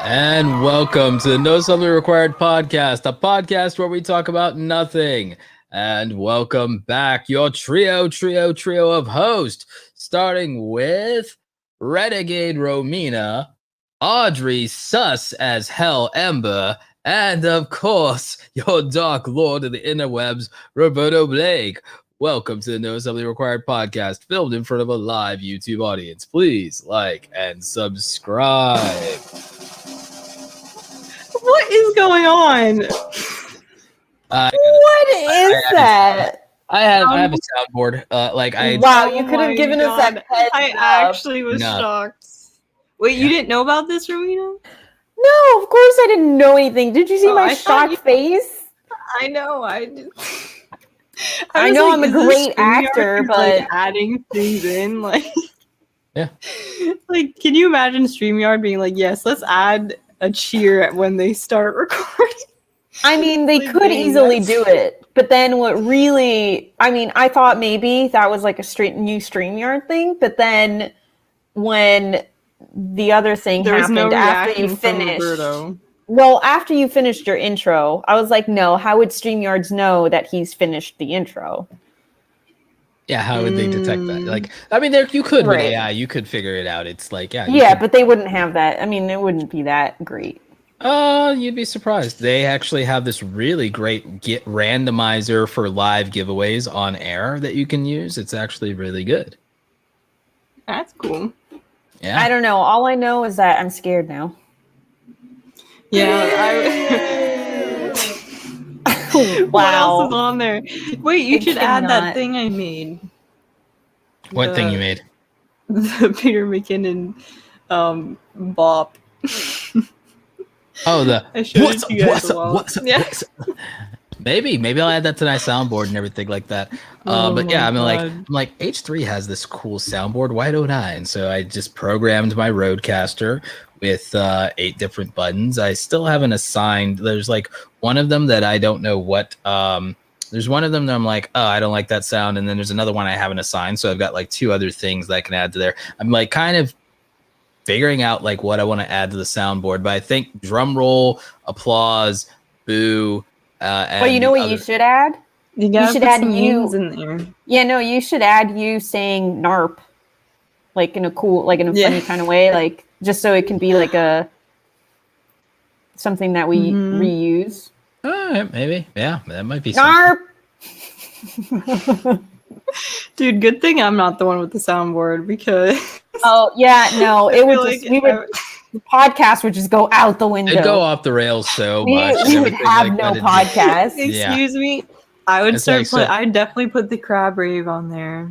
And welcome to the No Something Required podcast, a podcast where we talk about nothing. And welcome back, your trio of hosts, starting with RedRomina, Audrey Sus as Hell Ember, and of course, your dark lord of the interwebs, Roberto Blake. Welcome to the No Something Required podcast, filmed in front of a live YouTube audience. Please like and subscribe. What is going on? What is that? I have a soundboard. Wow, you could have given us that heads I up. actually was shocked. Wait, you didn't know about this, Romina? No, of course I didn't know anything. Did you see my shocked face? I know. I did. I know I'm a great actor, but like adding things in, yeah. Like, can you imagine StreamYard being like, "Yes, let's add a cheer when they start recording"? I mean, they could easily do it, but then I thought maybe that was like a new StreamYard thing, but then when the other thing happened after you finished, after you finished your intro, I was like, no, how would StreamYards know that he's finished the intro? Yeah, how would they detect that? Like, I mean, you could with AI, you could figure it out. It's like, but they wouldn't have that. I mean, it wouldn't be that great. You'd be surprised. They actually have this really great randomizer for live giveaways on air that you can use. It's actually really good. That's cool. Yeah. I don't know. All I know is that I'm scared now. Yeah. Wow. What else is on there? Wait, you should add that thing I made. What thing you made? The Peter McKinnon bop. Oh, what's up? Yeah. Maybe I'll add that to my soundboard and everything like that. But yeah, I'm like H3 has this cool soundboard. Why don't I? And so I just programmed my Rodecaster with 8 different buttons. I still haven't assigned. There's like one of them that I don't know what. There's one of them that I'm like, oh, I don't like that sound, and then there's another one I haven't assigned. So I've got like 2 other things that I can add to there. I'm like kind of figuring out like what I want to add to the soundboard, but I think drum roll, applause, boo. Well, you know what you should add? You should add you in there. Yeah, no, you should add you saying NARP, like in a cool, like in a funny kind of way, like just so it can be like something that we reuse. Maybe, yeah, that might be NARP. Dude, good thing I'm not the one with the soundboard because. Oh yeah, no, it would just the podcast would just go out the window. It'd go off the rails so much. We would have no podcast. Excuse me. I would I'd definitely put the crab rave on there.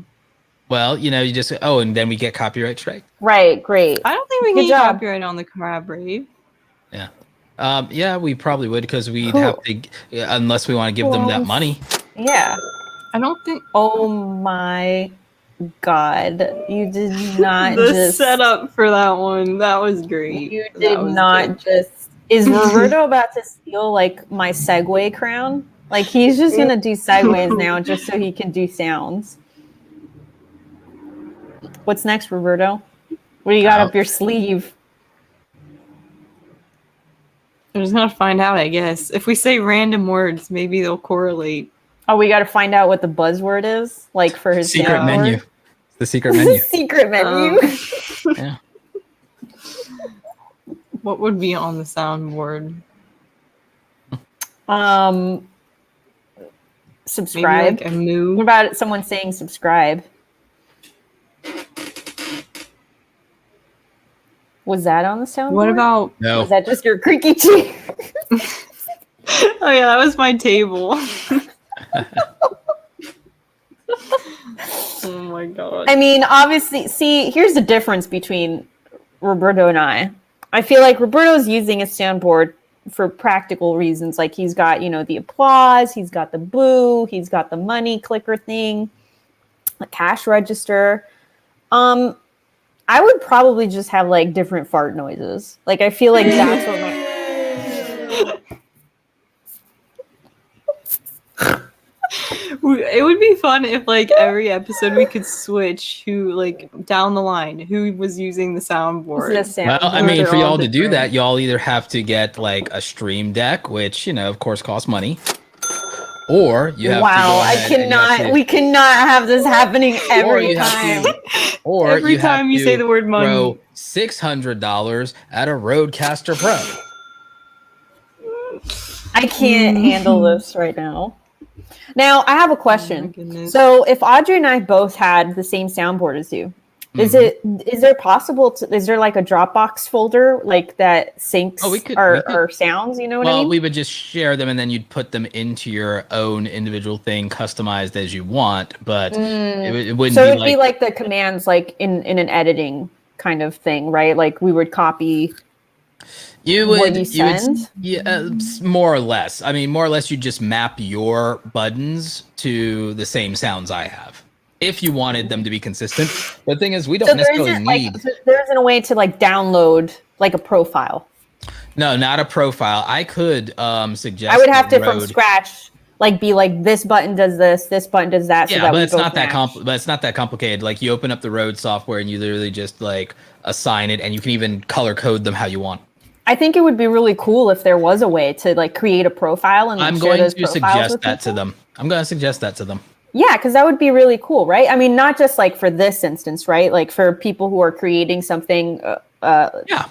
Well, you just and then we get copyright strike. Right, great. I don't think we can get copyright on the crab rave. Yeah. Yeah, we probably would because we'd have to, unless we want to give them that money. Yeah. I don't think. Oh my God, you did not the setup for that one. That was great. You did not just. Is Roberto about to steal like my Segway crown? Like he's just gonna do segues now just so he can do sounds. What's next, Roberto? What do you got up your sleeve? I'm just gonna find out, I guess. If we say random words, maybe they'll correlate. Oh, we got to find out what the buzzword is, like for his secret menu. The secret menu. Secret menu. Yeah. What would be on the soundboard? Subscribe. Maybe like a moo. What about someone saying subscribe? Was that on the soundboard? What about? No. Was that just your creaky chair? Oh yeah, that was my table. Oh my God. I mean, obviously, see, here's the difference between Roberto and I. I feel like Roberto's using a soundboard for practical reasons. Like he's got, the applause, he's got the boo, he's got the money clicker thing, a cash register. I would probably just have like different fart noises. Like I feel like that's what It would be fun if, like, every episode we could switch who, like, down the line, who was using the soundboard. Well, I mean, for y'all to do that, y'all either have to get, like, a stream deck, which, you know, of course, costs money. Or you have to go ahead we cannot have this happening every time. Or every time you say the word money. Throw $600 at a Rodecaster Pro. I can't handle this right now. Now, I have a question. Oh so, if Audrey and I both had the same soundboard as you, is there like a Dropbox folder like that syncs our sounds? You know what I mean? Well, we would just share them, and then you'd put them into your own individual thing, customized as you want. But it wouldn't. So it'd be like the commands, like in an editing kind of thing, right? Like we would copy. You would more or less. I mean, more or less, you just map your buttons to the same sounds I have, if you wanted them to be consistent. The thing is, we don't necessarily need. There isn't a way to like download like a profile. No, not a profile. I could suggest. I would have to from scratch, like be like this button does this button does that. Yeah, but it's not that but it's not that complicated. Like you open up the Rode software and you literally just like assign it, and you can even color code them how you want. I think it would be really cool if there was a way to like create a profile and I'm going to suggest that to them. I'm going to suggest that to them. Yeah, because that would be really cool, right? I mean, not just like for this instance, right? Like for people who are creating something,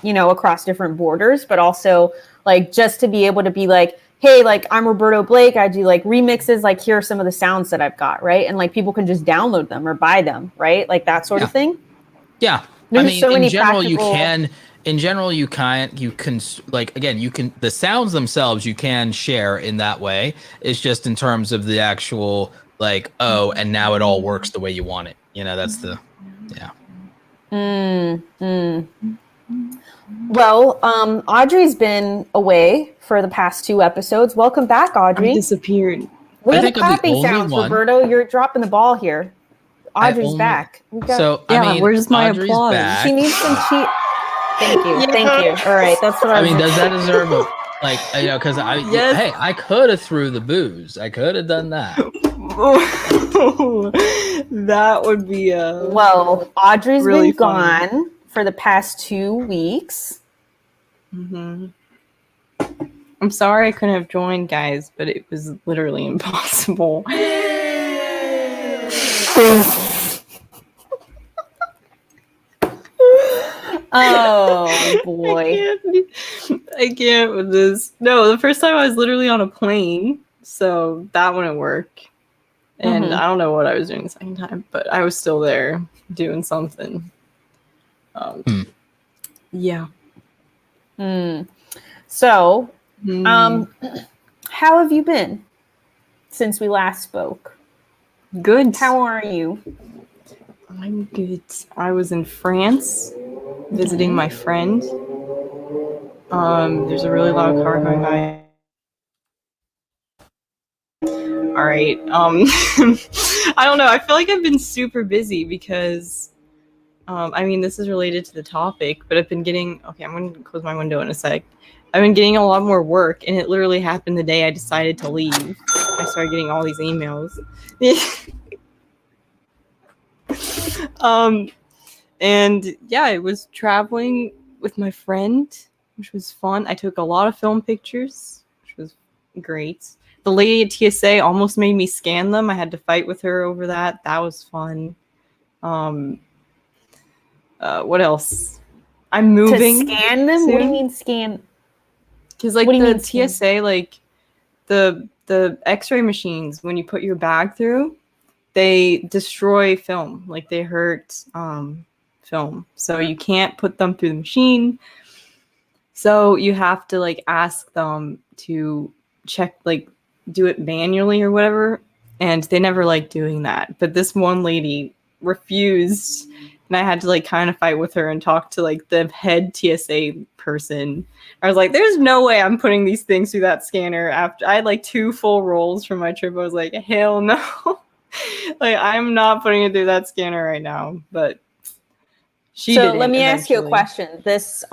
you know, across different borders, but also like just to be able to be like, hey, like I'm Roberto Blake. I do like remixes. Like here are some of the sounds that I've got, right? And like people can just download them or buy them, right? Like that sort of thing. Yeah, There's I mean, so in many general, practical... you can. In general, you can like again, you can the sounds themselves you can share in that way. It's just in terms of the actual like and now it all works the way you want it. You know, that's the Well, Audrey's been away for the past 2 episodes. Welcome back, Audrey. I disappeared. What are the clapping sounds, Roberto? You're dropping the ball here. Audrey's back. I mean, where's my Audrey's applause? back. She needs some cheat. Thank you. All right, that's what I mean. Does that deserve a like? You know, because hey, I could have threw the booze. I could have done that. That would be well. Audrey's really been gone for the past 2 weeks. Mm-hmm. I'm sorry I couldn't have joined, guys, but it was literally impossible. Oh boy. I can't with this. No, the first time I was literally on a plane, so that wouldn't work. And I don't know what I was doing the second time, but I was still there doing something. Yeah. So, how have you been since we last spoke? Good. How are you? I'm good. I was in France visiting my friend. There's a really loud car going by. All right. I don't know. I feel like I've been super busy because, I mean, this is related to the topic, but I've been getting, okay, I'm going to close my window in a sec. I've been getting a lot more work, and it literally happened the day I decided to leave. I started getting all these emails. And yeah, I was traveling with my friend, which was fun. I took a lot of film pictures, which was great. The lady at TSA almost made me scan them. I had to fight with her over that. That was fun. What else? I'm moving. To scan them? soon. What do you mean scan? Because like the TSA, like the X-ray machines, when you put your bag through, they destroy film. Like they hurt film, so you can't put them through the machine. So you have to like ask them to check, like do it manually or whatever. And they never liked doing that. But this one lady refused, and I had to like kind of fight with her and talk to like the head TSA person. I was like, there's no way I'm putting these things through that scanner. After I had like 2 full rolls from my trip, I was like, hell no. Like I'm not putting it through that scanner right now. But she did. So let me ask you a question. This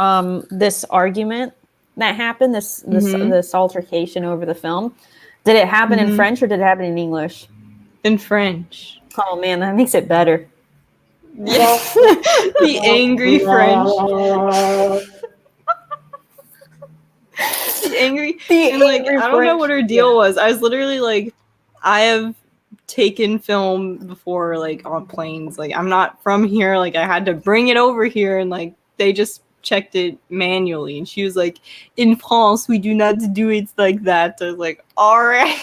this argument that happened, this altercation over the film, did it happen in French or did it happen in English? in French. Oh man, that makes it better. Yeah. The angry French. The angry. And like, I don't know what her deal was. I was literally like, I have taken film before, like on planes. Like, I'm not from here. Like, I had to bring it over here, and like they just checked it manually. And she was like, "In France, we do not do it like that." I was like, "All right."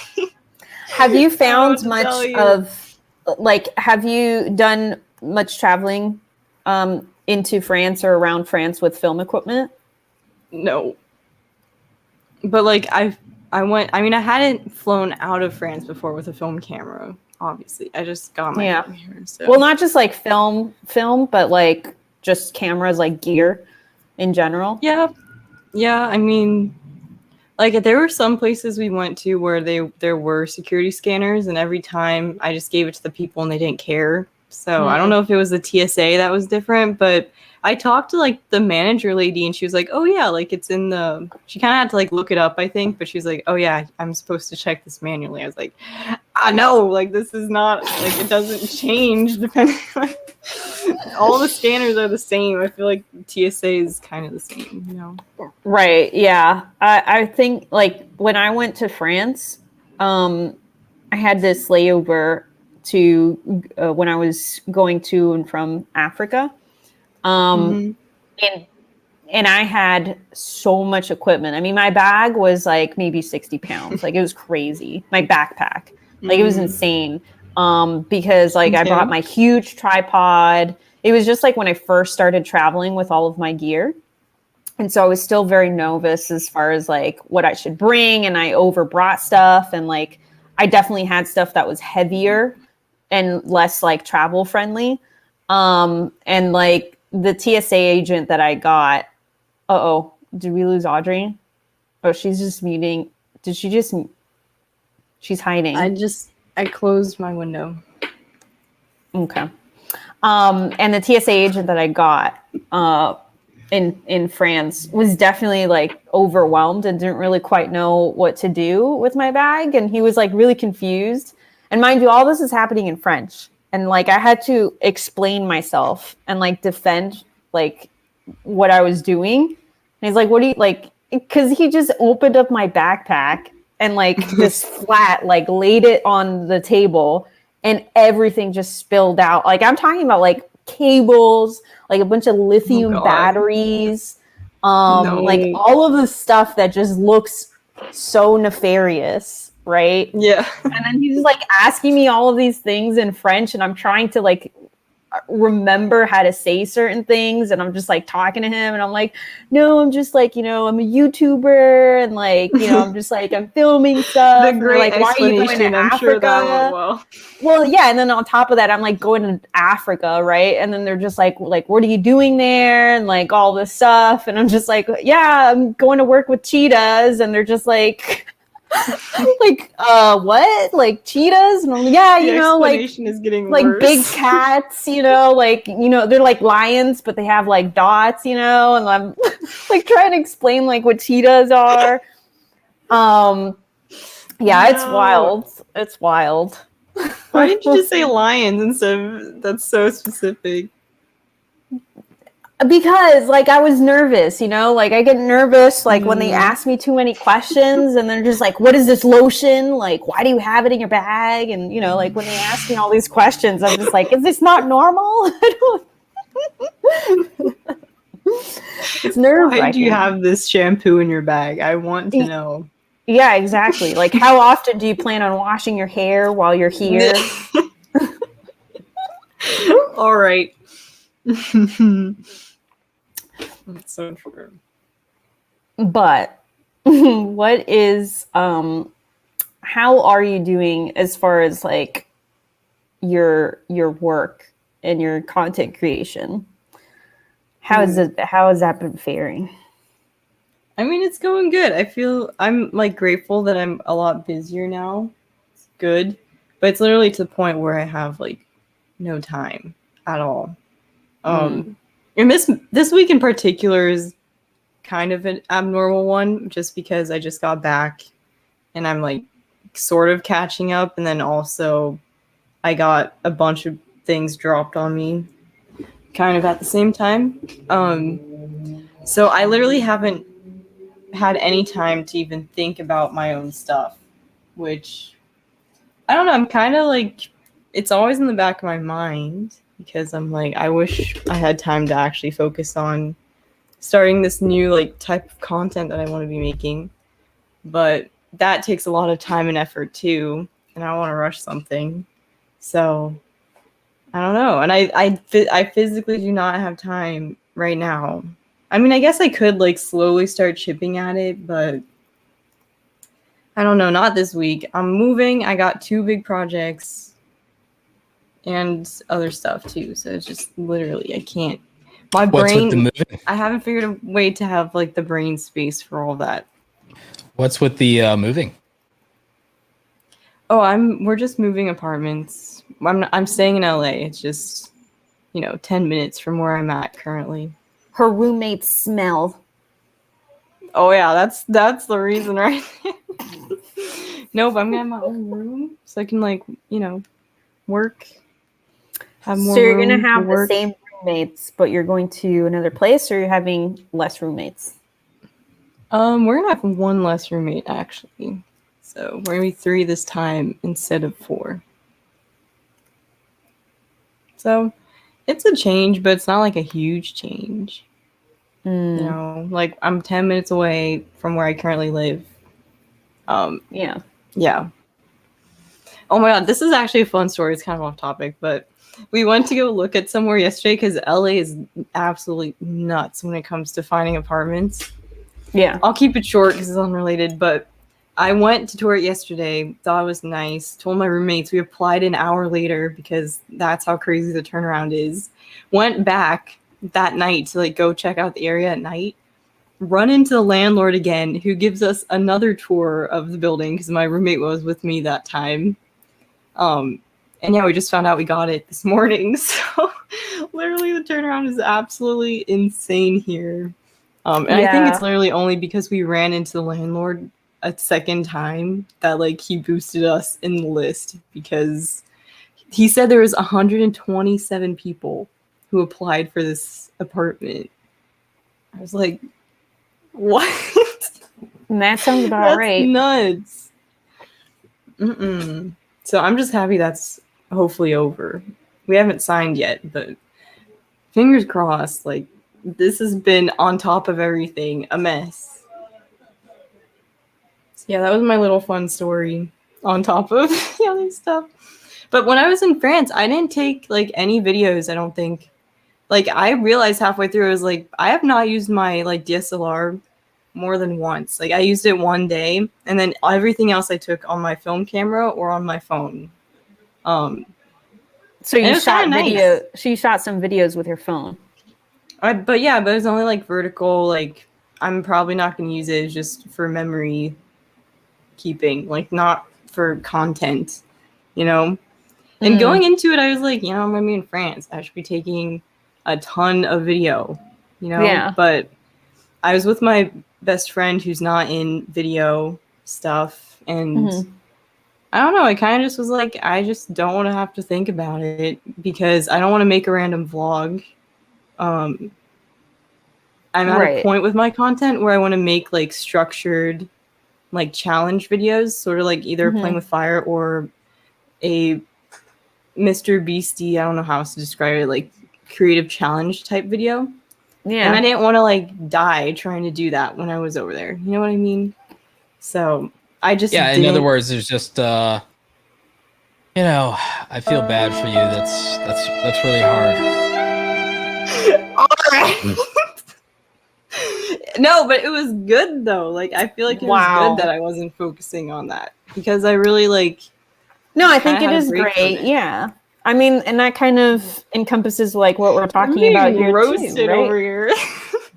Have you found much of, like, have you done much traveling into France or around France with film equipment? No. But like I hadn't flown out of France before with a film camera, obviously. I just got my phone here. So. Well, not just like film, but like just cameras, like gear in general. Yeah. Yeah, I mean, like there were some places we went to where there were security scanners, and every time I just gave it to the people and they didn't care. So I don't know if it was the TSA that was different, but I talked to like the manager lady, and she was like, "Oh yeah, like it's in the." She kind of had to like look it up, I think, but she was like, "Oh yeah, I'm supposed to check this manually." I was like, "I know, like this is not like it doesn't change depending. All the scanners are the same. I feel like TSA is kind of the same, you know." Right. Yeah. I think like when I went to France, I had this layover to when I was going to and from Africa. And I had so much equipment. I mean, my bag was like maybe 60 pounds. Like it was crazy. My backpack, like it was insane. Because like I brought my huge tripod. It was just like when I first started traveling with all of my gear. And so I was still very novice as far as like what I should bring. And I overbrought stuff. And like, I definitely had stuff that was heavier and less like travel friendly. And like the TSA agent that I got, did we lose Audrey? Oh, she's just muting. She's hiding. I closed my window. Okay. And the TSA agent that I got, in France was definitely like overwhelmed and didn't really quite know what to do with my bag. And he was like really confused. And mind you, all this is happening in French. And like, I had to explain myself and like defend like what I was doing. And he's like, what do you like? Cause he just opened up my backpack and like this flat, like laid it on the table and everything just spilled out. Like I'm talking about like cables, like a bunch of lithium batteries, like all of the stuff that just looks so nefarious, right? Yeah. And then he's like asking me all of these things in French, and I'm trying to like remember how to say certain things, and I'm just like talking to him, and I'm like, no, I'm just like, you know, I'm a YouTuber, and like, you know, I'm just like, I'm filming stuff. The great like, why are you going to Africa? Sure that went well, yeah, and then on top of that, I'm like going to Africa, right? And then they're just like, what are you doing there? And like all this stuff, and I'm just like, yeah, I'm going to work with cheetahs, and they're just like. Like what, like cheetahs? And I'm like, yeah, you know, like is getting like worse. big cats, you know, like, you know, they're like lions but they have like dots, you know, and I'm like trying to explain like what cheetahs are. It's wild. Why didn't you just say lions instead of, that's so specific? Because like I was nervous, you know, like I get nervous like when they ask me too many questions, and they're just like, what is this lotion? Like, why do you have it in your bag? And you know, like when they ask me all these questions, I'm just like, is this not normal? It's nerve-wracking. Why do you have this shampoo in your bag? I want to know. Yeah, exactly. Like, how often do you plan on washing your hair while you're here? All right. That's so true. But what is how are you doing as far as like your work and your content creation? How has that been faring? I mean, it's going good. I feel I'm like grateful that I'm a lot busier now. It's good, but it's literally to the point where I have like no time at all. And this week in particular is kind of an abnormal one, just because I just got back and I'm like sort of catching up, and then also I got a bunch of things dropped on me kind of at the same time. So I literally haven't had any time to even think about my own stuff, which I don't know. I'm kind of like, it's always in the back of my mind because I'm like, I wish I had time to actually focus on starting this new like type of content that I want to be making. But that takes a lot of time and effort too, and I don't want to rush something. So I don't know. And I physically do not have time right now. I mean, I guess I could like slowly start chipping at it, but I don't know, not this week. I'm moving. I got 2 big projects and other stuff too. So it's just literally, I can't. My What's brain, with the moving? I haven't figured a way to have like the brain space for all that. What's with the moving? Oh, we're just moving apartments. I'm staying in LA. It's just, 10 minutes from where I'm at currently. Her roommates smell. Oh yeah, that's the reason, right? Nope, I'm gonna have my own room so I can work. Have more. So you're gonna have the work. same roommates, but you're going to another place, or you're having less roommates? We're gonna have 1 less roommate actually. So we're gonna be 3 this time instead of 4. So it's a change, but it's not like a huge change. Like I'm 10 minutes away from where I currently live. Yeah. Oh my god, this is actually a fun story. It's kind of off topic, but we went to go look at somewhere yesterday because LA is absolutely nuts when it comes to finding apartments. Yeah. I'll keep it short because it's unrelated, but I went to tour it yesterday, thought it was nice, told my roommates, we applied an hour later because that's how crazy the turnaround is. Went back that night to go check out the area at night, run into the landlord again, who gives us another tour of the building because my roommate was with me that time. And yeah, we just found out we got it this morning. So literally the turnaround is absolutely insane here. And I think it's literally only because we ran into the landlord a second time that he boosted us in the list, because he said there was 127 people who applied for this apartment. I was like, what? That sounds about right. Nuts. So I'm just happy that's hopefully over. We haven't signed yet, but fingers crossed. This has been on top of everything a mess. So yeah, that was my little fun story on top of the other stuff. But when I was in France, I didn't take any videos, I don't think. I realized halfway through, I was I have not used my DSLR more than once. I used it one day, and then everything else I took on my film camera or on my phone. So you shot video. She shot some videos with her phone. But it was only vertical. I'm probably not going to use it just for memory keeping, not for content, And going into it, I was I'm going to be in France. I should be taking a ton of video, Yeah. But I was with my best friend who's not in video stuff, and I don't know, I kind of just was I just don't want to have to think about it because I don't want to make a random vlog. I'm at a point with my content where I want to make structured challenge videos, sort of either playing with fire or a Mr. Beastie, I don't know how else to describe it, creative challenge type video. Yeah. And I didn't want to die trying to do that when I was over there. You know what I mean? So I just in other words, there's just I feel bad for you. That's really hard. All right. No, but it was good though. I feel it was good that I wasn't focusing on that because I really No, I think it is great. Yeah. I mean, and that kind of encompassses what we're talking about here roasted too, right? over here.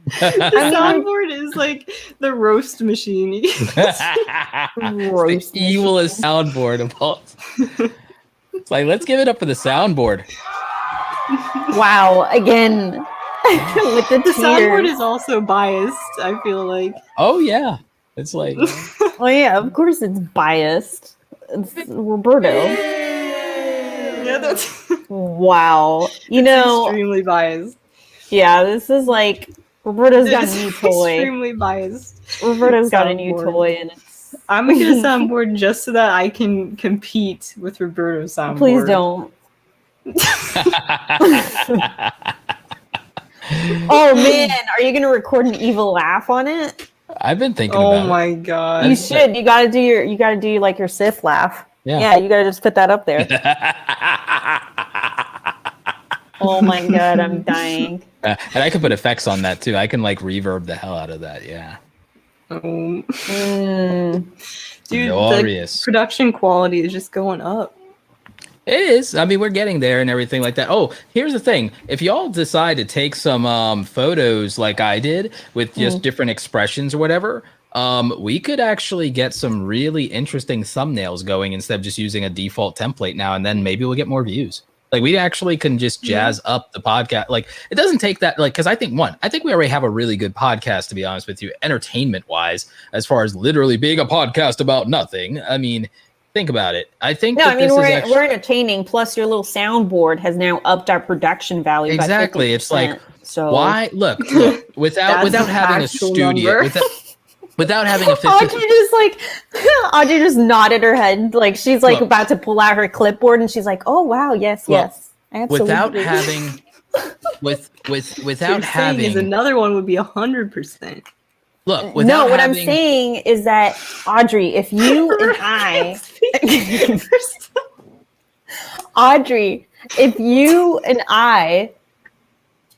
The soundboard is the roast machine. It's the evilest soundboard of all. It's let's give it up for the soundboard. Wow, again. With the soundboard is also biased, I feel like. Oh yeah. It's well, yeah, of course it's biased. It's Roberto. Wow. Extremely biased. Yeah, this is like Roberto's got a new toy. Extremely biased. Roberto's got a new toy, and it's. I'm gonna get a soundboard just so that I can compete with Roberto's soundboard. Please don't. Oh man, are you gonna record an evil laugh on it? I've been thinking about it. Oh my god. You should. You gotta do like your Sith laugh. Yeah, you gotta just put that up there. Oh my god, I'm dying. And I can put effects on that too. I can like reverb the hell out of that. Yeah. Dude, Glorious. the production quality is just going up. It is. I mean, we're getting there and everything like that. Oh, here's the thing. If y'all decide to take some photos like I did with just different expressions or whatever, we could actually get some really interesting thumbnails going instead of just using a default template now, and then maybe we'll get more views. Like, we actually can just jazz up the podcast. Like, it doesn't take that, like, because I think we already have a really good podcast, to be honest with you, entertainment wise, as far as literally being a podcast about nothing. I mean, think about it. I think we're entertaining. Plus, your little soundboard has now upped our production value. Exactly. By 50%, it's like, so why? Look, without having a studio, without having a 50. Audrey just nodded her head, like she's like about to pull out her clipboard, and she's like, "Oh wow, yes, absolutely." Without having, without having, is another one would be 100%. Look, what I'm saying is that Audrey, if you and I, Audrey, if you and I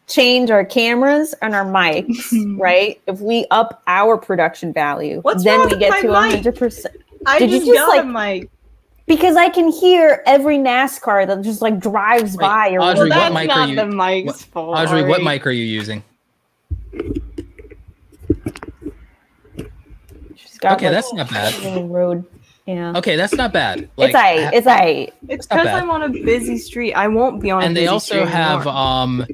change our cameras and our mics, right? If we up our production value, then we get to 100%. Did you just like mic? Because I can hear every NASCAR that just like drives by. Or Audrey, that's what mic not are you? The mic's fault. Audrey, what mic are you using? Okay, that's not bad. Road. Yeah. Okay, that's not bad. Like, it's aight. It's because I'm on a busy street. I won't be on a busy street. And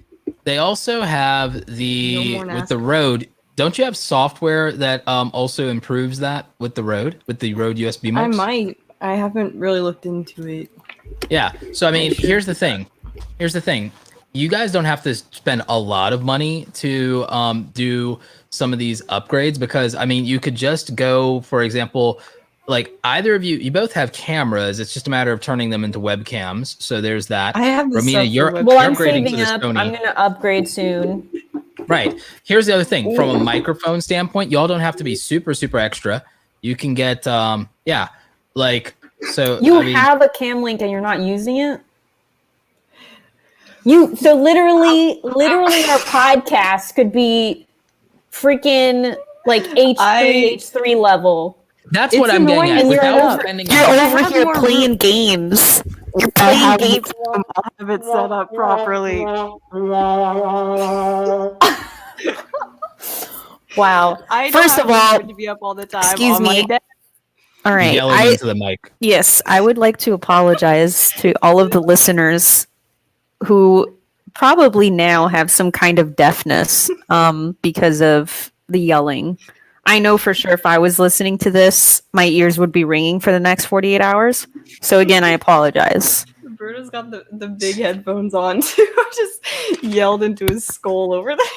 they also have with the Rode. Don't you have software that also improves that with the Rode USB mics? I might. I haven't really looked into it. Yeah. So I mean, here's the thing. You guys don't have to spend a lot of money to do some of these upgrades, because I mean, you could just go, for example, like either of you both have cameras. It's just a matter of turning them into webcams. So there's that. I have Romina, you're I'm upgrading to the up. Sony. I'm going to upgrade soon. Right. Here's the other thing. From a microphone standpoint, y'all don't have to be super, super extra. You can get, so you have a cam link and you're not using it? So literally our podcast could be freaking like H3 level. That's what I'm getting at. You're over here playing games. You're playing games. I'll have it set up properly. Wow. First of all, to be up all the time. Excuse me. All right. Yelling into the mic. Yes, I would like to apologize to all of the listeners who probably now have some kind of deafness because of the yelling. I know for sure if I was listening to this, my ears would be ringing for the next 48 hours. So again, I apologize. Roberto's got the big headphones on too. I just yelled into his skull over there.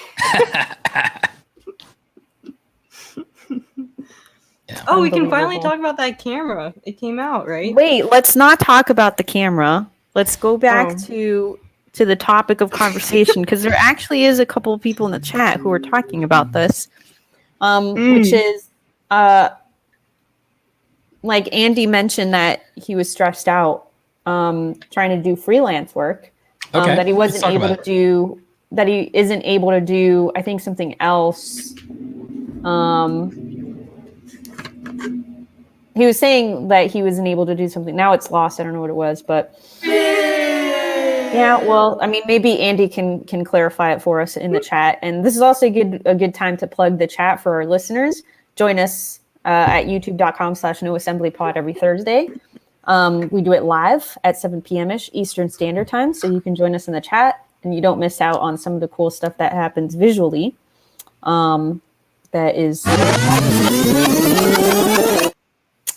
Oh, we can finally talk about that camera. It came out, right? Wait, let's not talk about the camera. Let's go back to the topic of conversation, because there actually is a couple of people in the chat who are talking about this. Which is like Andy mentioned that he was stressed out trying to do freelance work, that he wasn't able to do, that he isn't able to do, I think, something else. He was saying that he wasn't able to do something. Now it's lost. I don't know what it was, but yeah, well, I mean, maybe Andy can clarify it for us in the chat. And this is also a good time to plug the chat for our listeners. Join us at youtube.com/noassemblypod every Thursday. We do it live at 7 p.m.-ish Eastern Standard Time, so you can join us in the chat and you don't miss out on some of the cool stuff that happens visually. That is...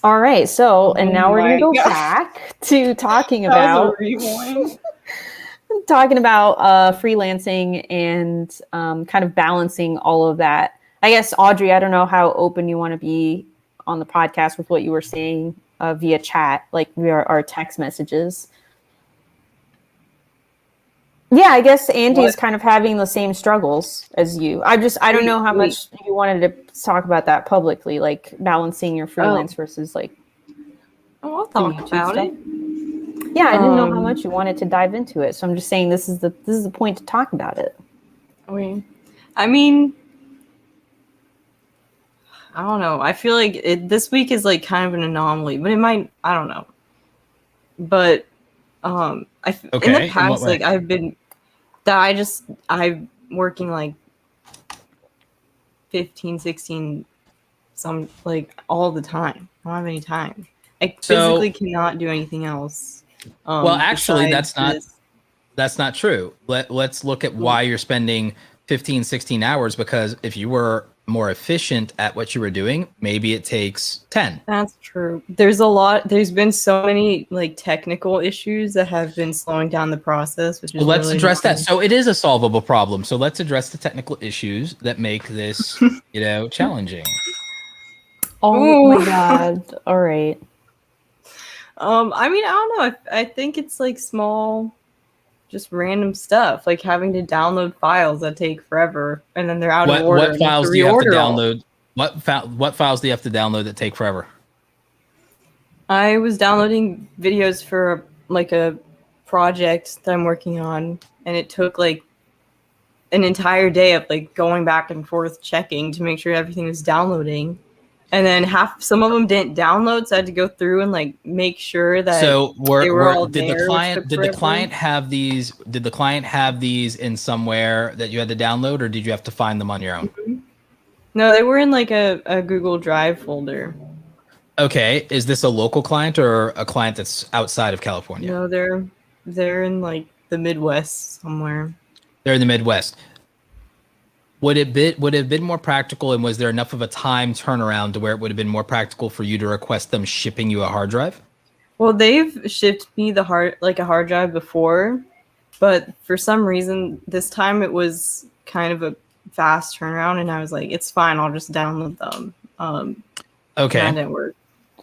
All right. So, and now we're going to go back to talking about freelancing and kind of balancing all of that. I guess, Audrey, I don't know how open you want to be on the podcast with what you were saying via chat, like via our text messages. Yeah, I guess Andy is kind of having the same struggles as you. I don't know how much you wanted to talk about that publicly, like balancing your freelance versus like. Oh, I'll talk about it. Yeah, I didn't know how much you wanted to dive into it, so I'm just saying this is the point to talk about it. I mean, I don't know. I feel like this week is like kind of an anomaly, but it might. I don't know. But in the past, like I'm working like 15, 16, some like all the time. I don't have any time. I physically cannot do anything else. Well, actually, that's not true. Let's look at why you're spending 15, 16 hours, because if you were more efficient at what you were doing, maybe it takes 10. That's true. There's been so many like technical issues that have been slowing down the process, which is let's address that. So it is a solvable problem. So let's address the technical issues that make this, challenging. Oh my God. All right. I mean, I don't know. I think it's like small, just random stuff, like having to download files that take forever, and then they're out of order. What files do you have to download? What files do you have to download that take forever? I was downloading videos for like a project that I'm working on, and it took like an entire day of like going back and forth checking to make sure everything was downloading. And then some of them didn't download, so I had to go through and like make sure that they were all there. Did the client have these? Did the client have these in somewhere that you had to download, or did you have to find them on your own? Mm-hmm. No, they were in like a Google Drive folder. Okay, is this a local client or a client that's outside of California? No, they're in like the Midwest somewhere. They're in the Midwest. Would it have been more practical, and was there enough of a time turnaround to where it would have been more practical for you to request them shipping you a hard drive? Well, they've shipped me a hard drive before, but for some reason this time it was kind of a fast turnaround, and I was like, it's fine, I'll just download them. Okay. That didn't work.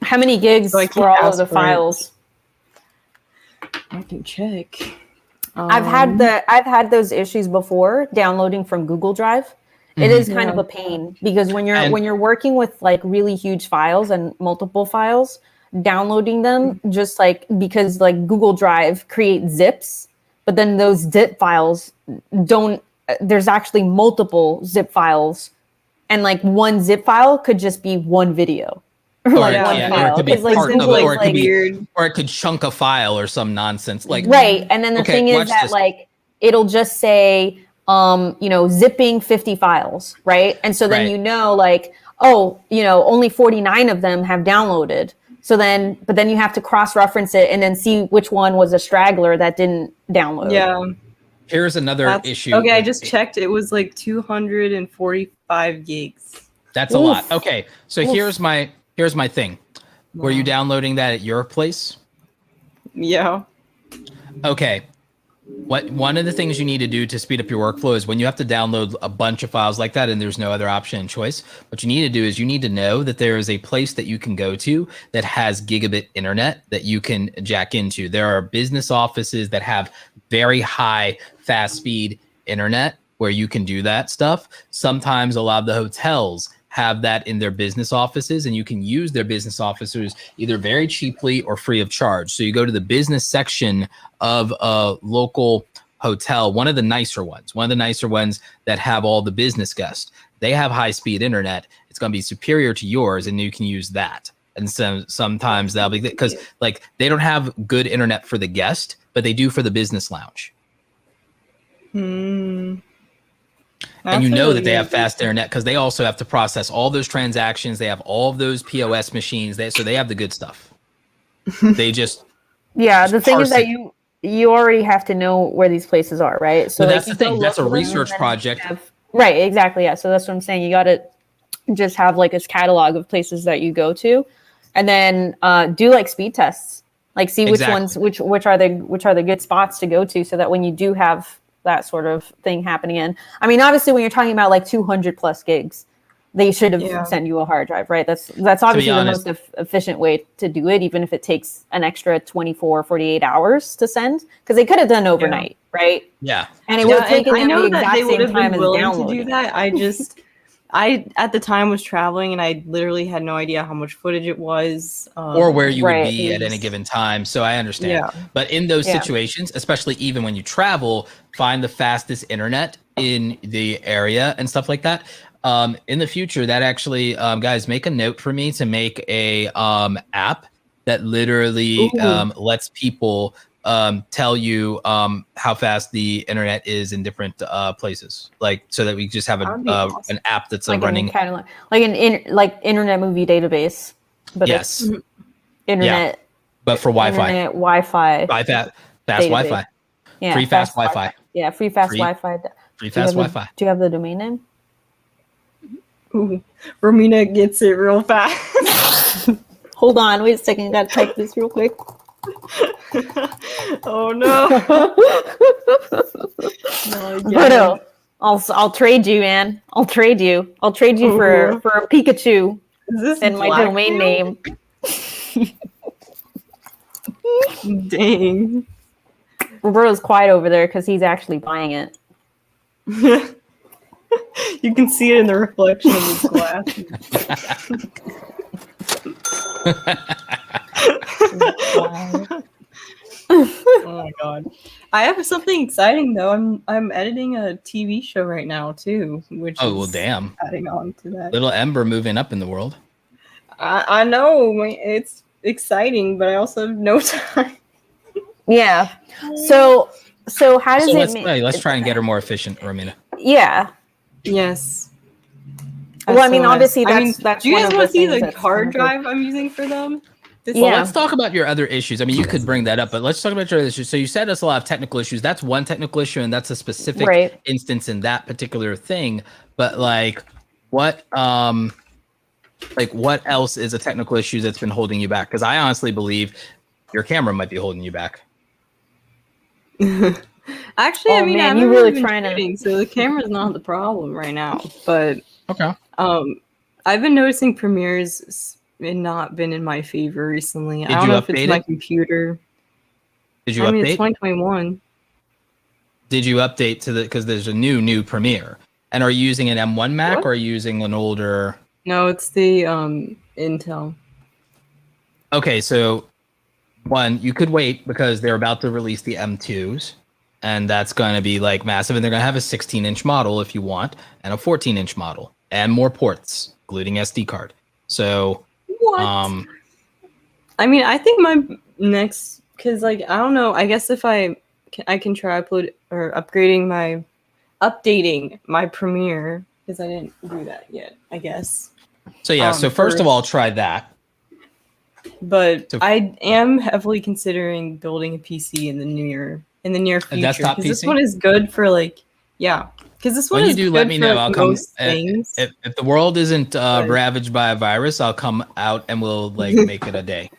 How many gigs for all of the files? I can check. I've had those issues before downloading from Google Drive. It is kind of a pain, because when you're working with like really huge files and multiple files, downloading them just like, because like Google Drive creates zips, but then those zip files there's actually multiple zip files, and like one zip file could just be one video. Or it could be part of it, or it could chunk a file or some nonsense like right. And then the thing is that like it'll just say zipping 50 files, right? And so then like, only 49 of them have downloaded. So then, but then you have to cross-reference it and then see which one was a straggler that didn't download. Yeah. Here's another issue. Okay, I just checked. It was like 245 gigs. That's a lot. Okay, so here's my thing. Were you downloading that at your place? Yeah. Okay. One of the things you need to do to speed up your workflow is when you have to download a bunch of files like that and there's no other option and choice, what you need to do is you need to know that there is a place that you can go to that has gigabit internet that you can jack into. There are business offices that have very high fast speed internet where you can do that stuff. Sometimes a lot of the hotels have that in their business offices, and you can use their business officers either very cheaply or free of charge. So you go to the business section of a local hotel, one of the nicer ones that have all the business guests. They have high-speed internet. It's going to be superior to yours, and you can use that. And so sometimes that'll be because like they don't have good internet for the guest, but they do for the business lounge. And you know that they have fast internet because they also have to process all those transactions. They have all of those POS machines. So they have the good stuff. They just the thing is that you already have to know where these places are, right? So that's the thing. That's a research project. Right, exactly. Yeah. So that's what I'm saying. You got to just have like this catalog of places that you go to. And then do like speed tests, like see which ones, which are the good spots to go to, so that when you do have that sort of thing happening in, I mean, obviously when you're talking about like 200 plus gigs, they should have sent you a hard drive, right? That's obviously the most efficient way to do it, even if it takes an extra 24, 48 hours to send, because they could have done overnight, right? Yeah. And it would have taken them the exact same time as willing downloading. to do that. I at the time was traveling and I literally had no idea how much footage it was. Or where you would be at any given time. So I understand. Yeah. But in those situations, especially even when you travel, find the fastest internet in the area and stuff like that. In the future, that actually, guys, make a note for me to make a app that literally lets people tell you how fast the internet is in different places, like so that we just have an app that's like running kind of like internet movie database, but it's internet, but for Wi-Fi, fast Wi-Fi, free fast Wi-Fi, free fast Wi-Fi, free fast Wi-Fi. Do you have the domain name? Ooh, Romina gets it real fast. Hold on, wait a second. I gotta type this real quick. Oh no! No, I'll trade you, man. I'll trade you for a Pikachu and my domain name. Dang. Roberto's quiet over there because he's actually buying it. You can see it in the reflection of his glasses. Oh my god! I have something exciting though. I'm editing a TV show right now too, which damn, adding on to that. Little Ember moving up in the world. I know it's exciting, but I also have no time. Yeah. So how does let's try and get her more efficient, Romina. Yeah. Yes. Well, I mean, obviously, that's do you guys want to see the hard drive I'm using for them? Well, let's talk about your other issues. I mean, you could bring that up, but let's talk about your other issues. So you said it's a lot of technical issues. That's one technical issue, and that's a specific instance in that particular thing. But what else is a technical issue that's been holding you back? Because I honestly believe your camera might be holding you back. Actually, I mean, I'm really been trying shooting, so the camera's not the problem right now. But okay, I've been noticing Premiere's not been in my favor recently. I don't know if it's my computer. Did you update? It's 2021. Did you update to because there's a new Premiere? And are you using an M1 Mac or are you using an older? No, it's the Intel. Okay, so one, you could wait because they're about to release the M2s. And that's going to be like massive. And they're going to have a 16-inch model if you want, and a 14-inch model, and more ports, including SD card. So, what? I mean, I think my next, because I don't know. I guess if I can try updating my Premiere, because I didn't do that yet. I guess. So yeah. So first of all, try that. But I am heavily considering building a PC in the near future. Desktop PC? This one is good for because this one when is you do, good let me know. I'll come. Things. If the world isn't ravaged by a virus, I'll come out and we'll make it a day.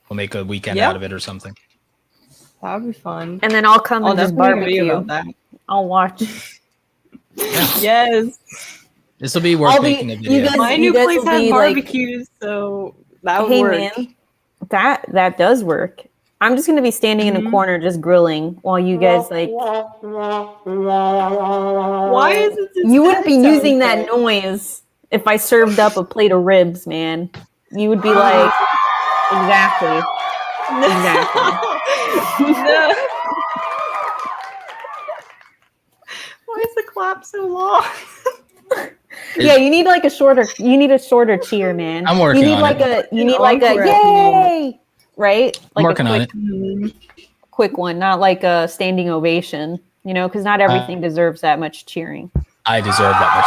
We'll make a weekend out of it or something. That would be fun. And then I'll come and just barbecue. About that. I'll watch. Yes. This will be worth making a video. My new place has barbecues, so that would work. Man, that does work. I'm just gonna be standing in a corner just grilling while you guys Why is it? You wouldn't be using that noise if I served up a plate of ribs, man. You would be like, exactly. No. Why is the clap so long? Yeah, you need a shorter cheer, man. I'm working on it. You need like a yay, right? I'm working on it. Quick one, not like a standing ovation, because not everything deserves that much cheering. I deserve that much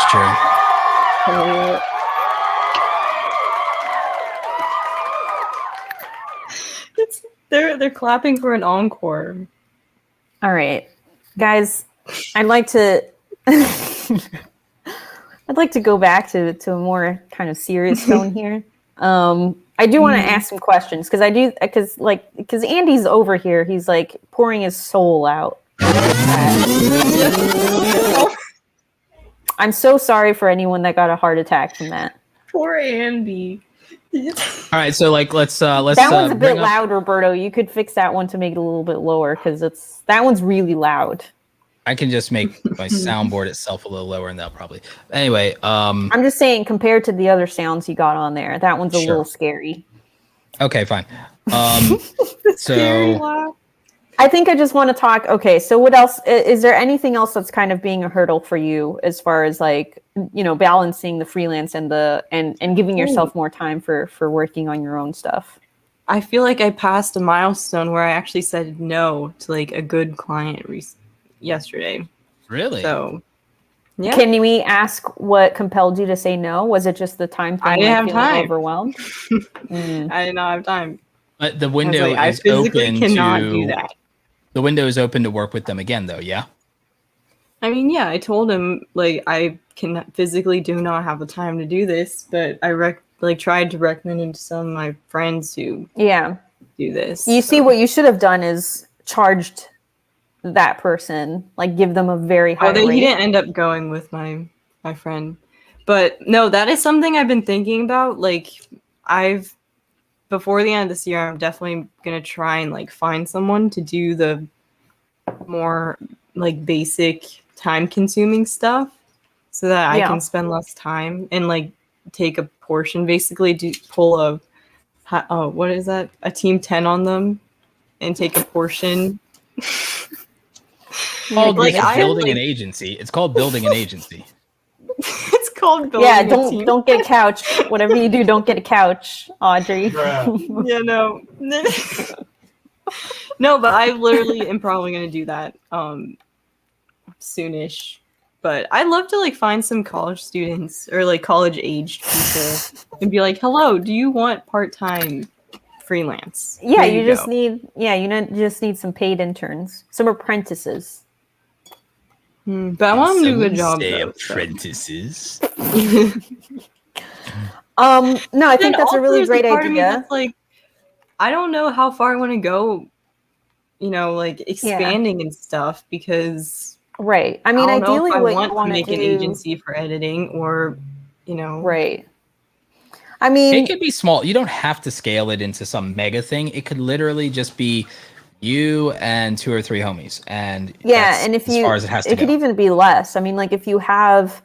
cheering. They're clapping for an encore. All right, guys, I'd like to go back to a more kind of serious tone here. I do want to ask some questions because Andy's over here. He's like pouring his soul out. I'm so sorry for anyone that got a heart attack from that. Poor Andy. All right, so like let's that one's a bit loud, Roberto. You could fix that one to make it a little bit lower because that one's really loud. I can just make my soundboard itself a little lower, and that'll probably. Anyway, I'm just saying compared to the other sounds you got on there, that one's a little scary. Okay, fine. So I think I just want to talk. Okay, so what else? Is there anything else that's kind of being a hurdle for you as far as like, you know, balancing the freelance and and giving yourself more time for working on your own stuff? I feel like I passed a milestone where I actually said no to like a good client yesterday. Really? So, yeah. Can we ask what compelled you to say no? Was it just the time thing? I didn't have time. Overwhelmed? I did not have time. But the window is open cannot do that. The window is open to work with them again, though. Yeah. I mean, yeah. I told him like I can physically do not have the time to do this, but I tried to recommend him to some of my friends who do this. You see, what you should have done is charged that person, like give them a very high rate. He didn't end up going with my friend, but no, that is something I've been thinking about. Like before the end of this year, I'm definitely gonna try and like find someone to do the more like basic time consuming stuff so that I can spend less time and like take a portion, basically pull what is that? A team 10 on them and take a portion. Building an agency. It's called building an agency. It's called building. Don't get a couch. Whatever you do, don't get a couch, Audrey. Yeah, no. No, but I literally am probably gonna do that soonish. But I'd love to like find some college students or like college aged people and be like, hello, do you want part-time freelance? Yeah, you just need some paid interns, some apprentices. But I want them to do a good job. Apprentices. No, I think that's a really great idea. Like, I don't know how far I want to go, you know, like expanding and stuff because right. I mean, ideally, what you want to make an agency for editing or, you know, right. I mean, it could be small. You don't have to scale it into some mega thing. It could literally just be you and 2 or 3 homies, and and if as far as it has to it could even be less. I mean, like if you have,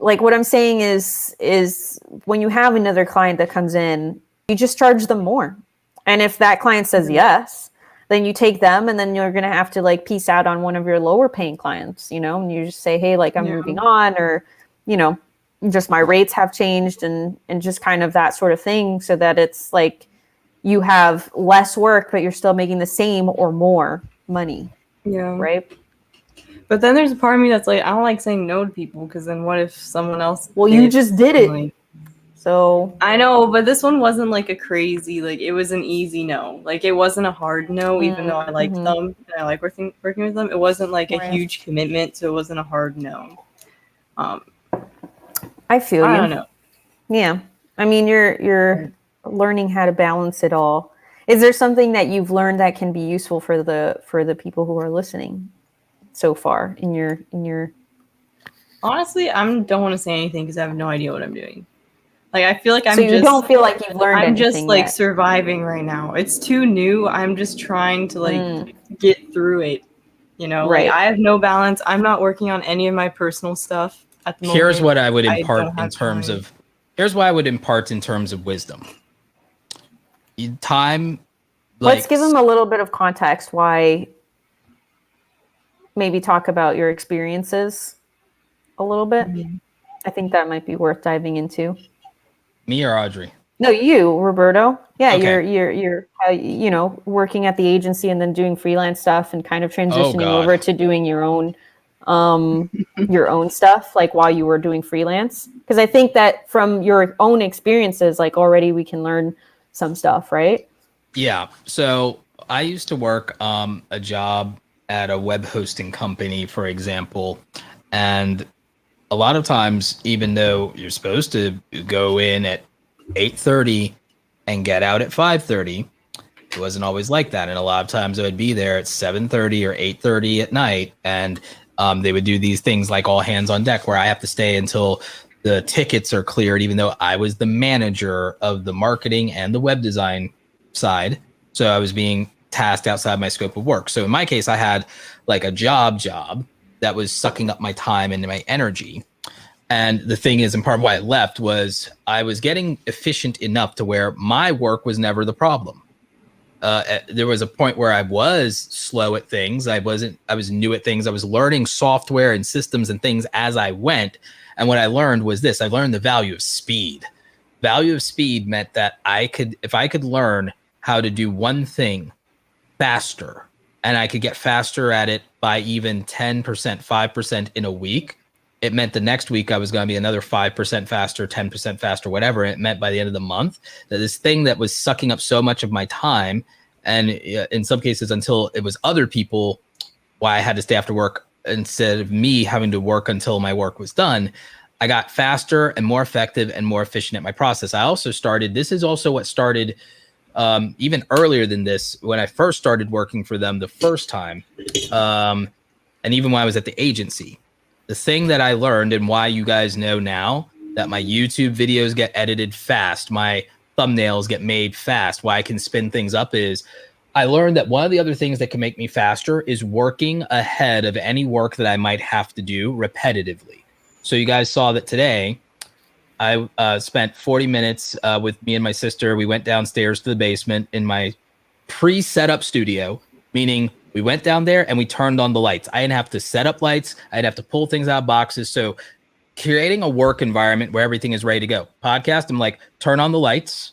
like what I'm saying is when you have another client that comes in, you just charge them more, and if that client says yes, then you take them, and then you're gonna have to like piece out on one of your lower paying clients, you know, and you just say, hey, like I'm moving on, or you know, just my rates have changed, and just kind of that sort of thing, so that it's like you have less work, but you're still making the same or more money. Yeah. Right. But then there's a part of me that's like, I don't like saying no to people because then what if someone else? Well, you just did it. Like, so I know, but this one wasn't like a crazy, like it was an easy no. Like it wasn't a hard no, even though I liked them and I like working with them. It wasn't like a huge commitment, so it wasn't a hard no. I feel you. I don't know. Yeah. I mean, you're learning how to balance it all. Is there something that you've learned that can be useful for the people who are listening so far in your Honestly, I don't want to say anything because I have no idea what I'm doing. Like I feel like I'm you don't feel like you've learned anything just like yet. surviving right now. It's too new. I'm just trying to like get through it. You know, right. Like I have no balance. I'm not working on any of my personal stuff at the moment. Here's what I would impart in terms of here's what I would impart in terms of wisdom. Time. Let's give them a little bit of context. Why? Maybe talk about your experiences a little bit. I think that might be worth diving into. Me or Audrey? No, you, Roberto. Yeah, okay. you're you know, working at the agency and then doing freelance stuff and kind of transitioning over to doing your own stuff, like while you were doing freelance. Because I think that from your own experiences, like already we can learn some stuff, right? Yeah. So I used to work a job at a web hosting company, for example, and a lot of times, even though you're supposed to go in at 8:30 and get out at 5:30. It wasn't always like that. And a lot of times I would be there at 7:30 or 8:30 at night. And they would do these things like all hands on deck where I have to stay until the tickets are cleared, even though I was the manager of the marketing and the web design side. So I was being tasked outside my scope of work. So in my case, I had like a job that was sucking up my time and my energy. And the thing is, and part of why I left was I was getting efficient enough to where my work was never the problem. There was a point where I was slow at things. I was new at things. I was learning software and systems and things as I went. And what I learned was this: I learned the value of speed. Value of speed meant that if I could learn how to do one thing faster, and I could get faster at it by even 10%, 5% in a week, it meant the next week I was going to be another 5% faster, 10% faster, whatever. It meant by the end of the month that this thing that was sucking up so much of my time, and in some cases until it was other people, why I had to stay after work instead of me having to work until my work was done, I got faster and more effective and more efficient at my process. I also started, this is also what started even earlier than this, when I first started working for them the first time, and even when I was at the agency. The thing that I learned, and why you guys know now that my YouTube videos get edited fast, my thumbnails get made fast, why I can spin things up, is I learned that one of the other things that can make me faster is working ahead of any work that I might have to do repetitively. So you guys saw that today I spent 40 minutes with me and my sister. We went downstairs to the basement in my pre-set-up studio, meaning we went down there and we turned on the lights. I didn't have to set up lights. I didn't have to pull things out of boxes. So creating a work environment where everything is ready to go. Podcast, I'm like, turn on the lights,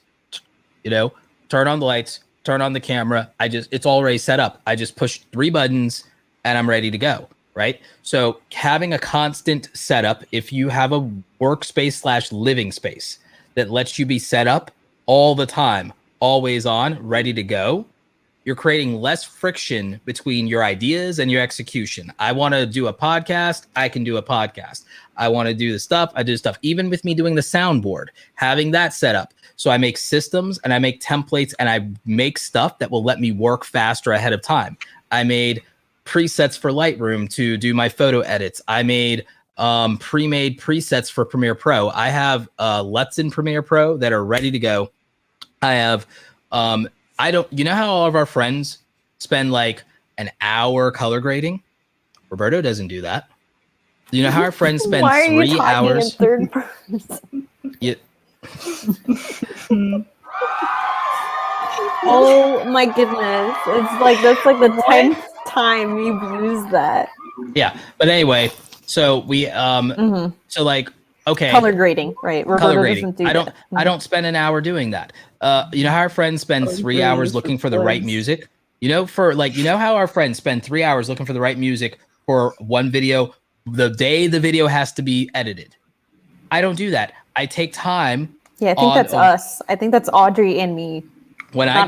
turn on the lights, turn on the camera. It's already set up. I just push 3 buttons and I'm ready to go, right? So having a constant setup, if you have a workspace / living space that lets you be set up all the time, always on, ready to go, you're creating less friction between your ideas and your execution. I want to do a podcast, I can do a podcast. I want to do the stuff, I do stuff. Even with me doing the soundboard, having that set up. So I make systems and I make templates and I make stuff that will let me work faster ahead of time. I made presets for Lightroom to do my photo edits. I made pre-made presets for Premiere Pro. I have LUTs in Premiere Pro that are ready to go. I have you know how all of our friends spend like an hour color grading? Roberto doesn't do that. You know how our friends spend 3 hours? In third person? Yeah. Oh my goodness. It's like, that's like the 10th time you've used that. Yeah. But anyway, so we, so like, okay. Color grading, right? Roberto Color grading. doesn't do I don't spend an hour doing that. You know how our friends spend 3 hours looking for the right music? You know how our friends spend 3 hours looking for the right music for one video, the day the video has to be edited. I don't do that. I take time. Yeah, I think that's us. I think that's Audrey and me. When I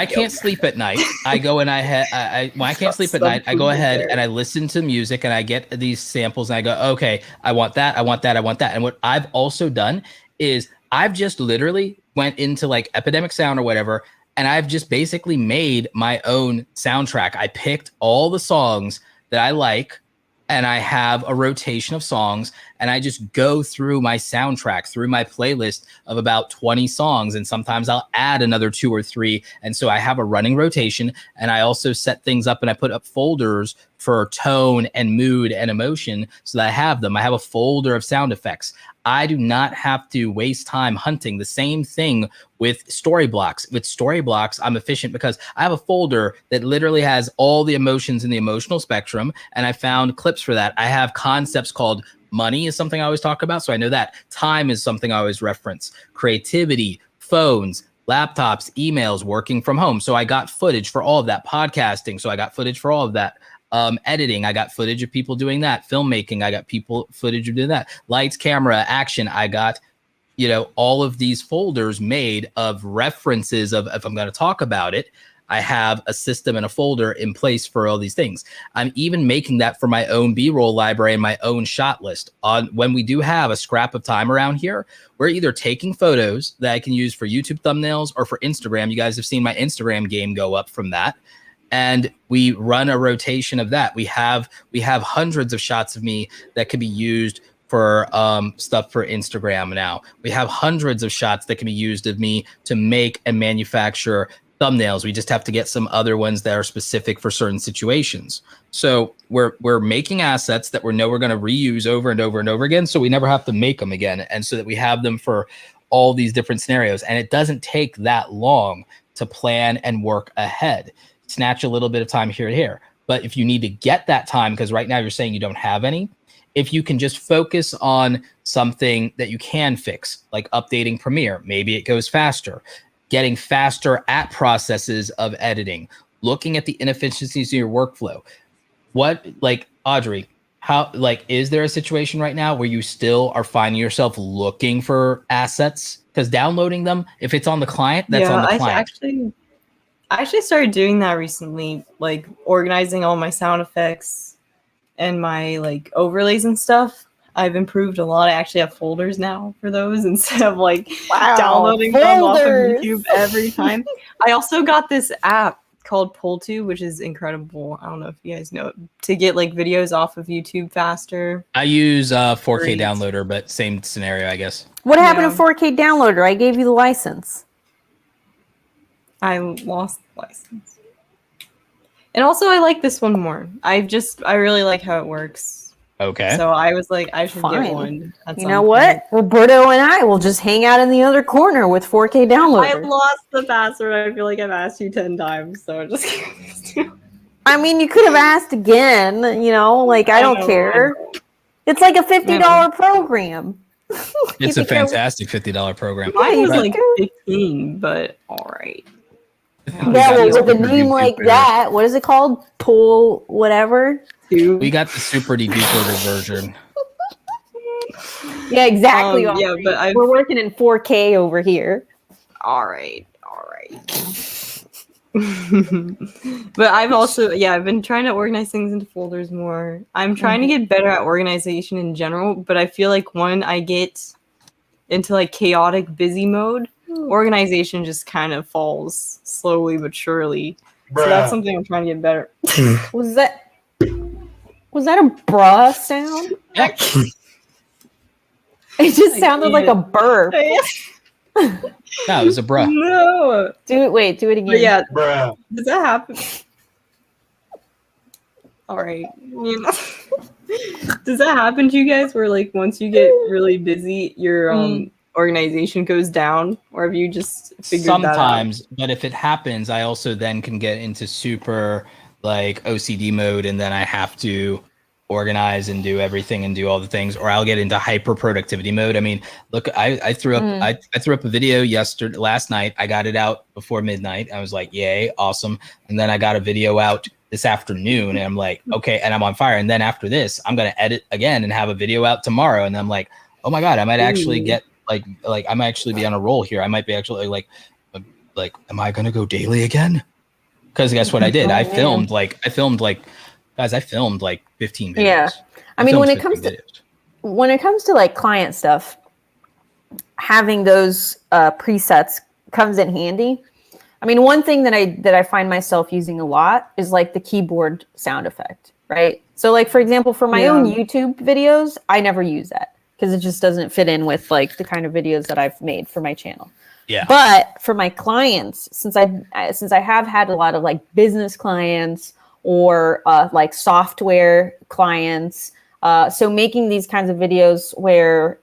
can't sleep at night, I go and when I can't sleep at night, I go ahead and I listen to music and I get these samples and I go, okay, I want that, I want that, I want that. And what I've also done is I've just literally went into like Epidemic Sound or whatever, and I've just basically made my own soundtrack. I picked all the songs that I like, and I have a rotation of songs, and I just go through my soundtrack, through my playlist of about 20 songs, and sometimes I'll add another 2 or 3. And so I have a running rotation, and I also set things up and I put up folders for tone and mood and emotion so that I have them. I have a folder of sound effects. I do not have to waste time hunting. The same thing with story blocks. With story blocks, I'm efficient because I have a folder that literally has all the emotions in the emotional spectrum, and I found clips for that. I have concepts called money is something I always talk about, so I know that. Time is something I always reference. Creativity, phones, laptops, emails, working from home. So I got footage for all of that. Podcasting, so I got footage for all of that. Editing, I got footage of people doing that. Filmmaking, I got footage of doing that. Lights, camera, action, I got, all of these folders made of references of if I'm going to talk about it. I have a system and a folder in place for all these things. I'm even making that for my own B-roll library and my own shot list. On when we do have a scrap of time around here, we're either taking photos that I can use for YouTube thumbnails or for Instagram. You guys have seen my Instagram game go up from that. And we run a rotation of that. We have hundreds of shots of me that can be used for stuff for Instagram now. We have hundreds of shots that can be used of me to make and manufacture thumbnails. We just have to get some other ones that are specific for certain situations. So we're making assets that we know we're going to reuse over and over and over again, so we never have to make them again, and so that we have them for all these different scenarios. And it doesn't take that long to plan and work ahead. Snatch a little bit of time here and here. But if you need to get that time, because right now you're saying you don't have any, if you can just focus on something that you can fix, like updating Premiere, maybe it goes faster, getting faster at processes of editing, looking at the inefficiencies in your workflow. What, like, Audrey, how, like, is there a situation right now where you still are finding yourself looking for assets? Because downloading them, if it's on the client, that's on the client. I actually started doing that recently, like organizing all my sound effects and my like overlays and stuff. I've improved a lot. I actually have folders now for those instead of like downloading them off of YouTube every time. I also got this app called Pull2, which is incredible. I don't know if you guys know it, to get like videos off of YouTube faster. I use 4K downloader, but same scenario, I guess. What happened to 4K downloader? I gave you the license. I lost the license. And also I like this one more. I really like how it works. Okay. So I was like, I should get one. You know what? Roberto and I will just hang out in the other corner with 4K downloader. I lost the password. I feel like I've asked you 10 times, so I'm just I mean, you could have asked again, you know, like I don't care. It's like a $50 program. It's a fantastic $50 program. Mine was like 15, but all right. Yeah, well, with a name like that, what is it called? Pull whatever. We got the super deduper version. Yeah, exactly. Yeah, but we're working in 4K over here. All right. But I've also, I've been trying to organize things into folders more. I'm trying to get better at organization in general, but I feel like when I get into like chaotic busy mode, organization just kind of falls slowly but surely. So that's something I'm trying to get better. Was that a bruh sound? Yeah. It just sounded like a burp. No, it was a bruh. No. Do it again. But yeah. Bruh. Does that happen? All right. You know. Does that happen to you guys where like once you get really busy, your organization goes down, or have you just figured sometimes that out? But if it happens, I also then can get into super like OCD mode, and then I have to organize and do everything and do all the things, or I'll get into hyper productivity mode. I mean, look, I threw up I threw up a video last night. I got it out before midnight. I was like, yay, awesome. And then I got a video out this afternoon, and I'm like, okay, and I'm on fire. And then after this, I'm gonna edit again and have a video out tomorrow. And I'm like, oh my god, I might actually get like I might actually be on a roll here. I might be actually like, am I gonna go daily again? Because guess what I did? I filmed like 15 videos. Yeah. I mean, when it comes to like client stuff, having those presets comes in handy. I mean, one thing that I find myself using a lot is like the keyboard sound effect, right? So like, for example, for my own YouTube videos, I never use that because it just doesn't fit in with like the kind of videos that I've made for my channel. Yeah. But for my clients, since I have had a lot of like business clients or like software clients, so making these kinds of videos where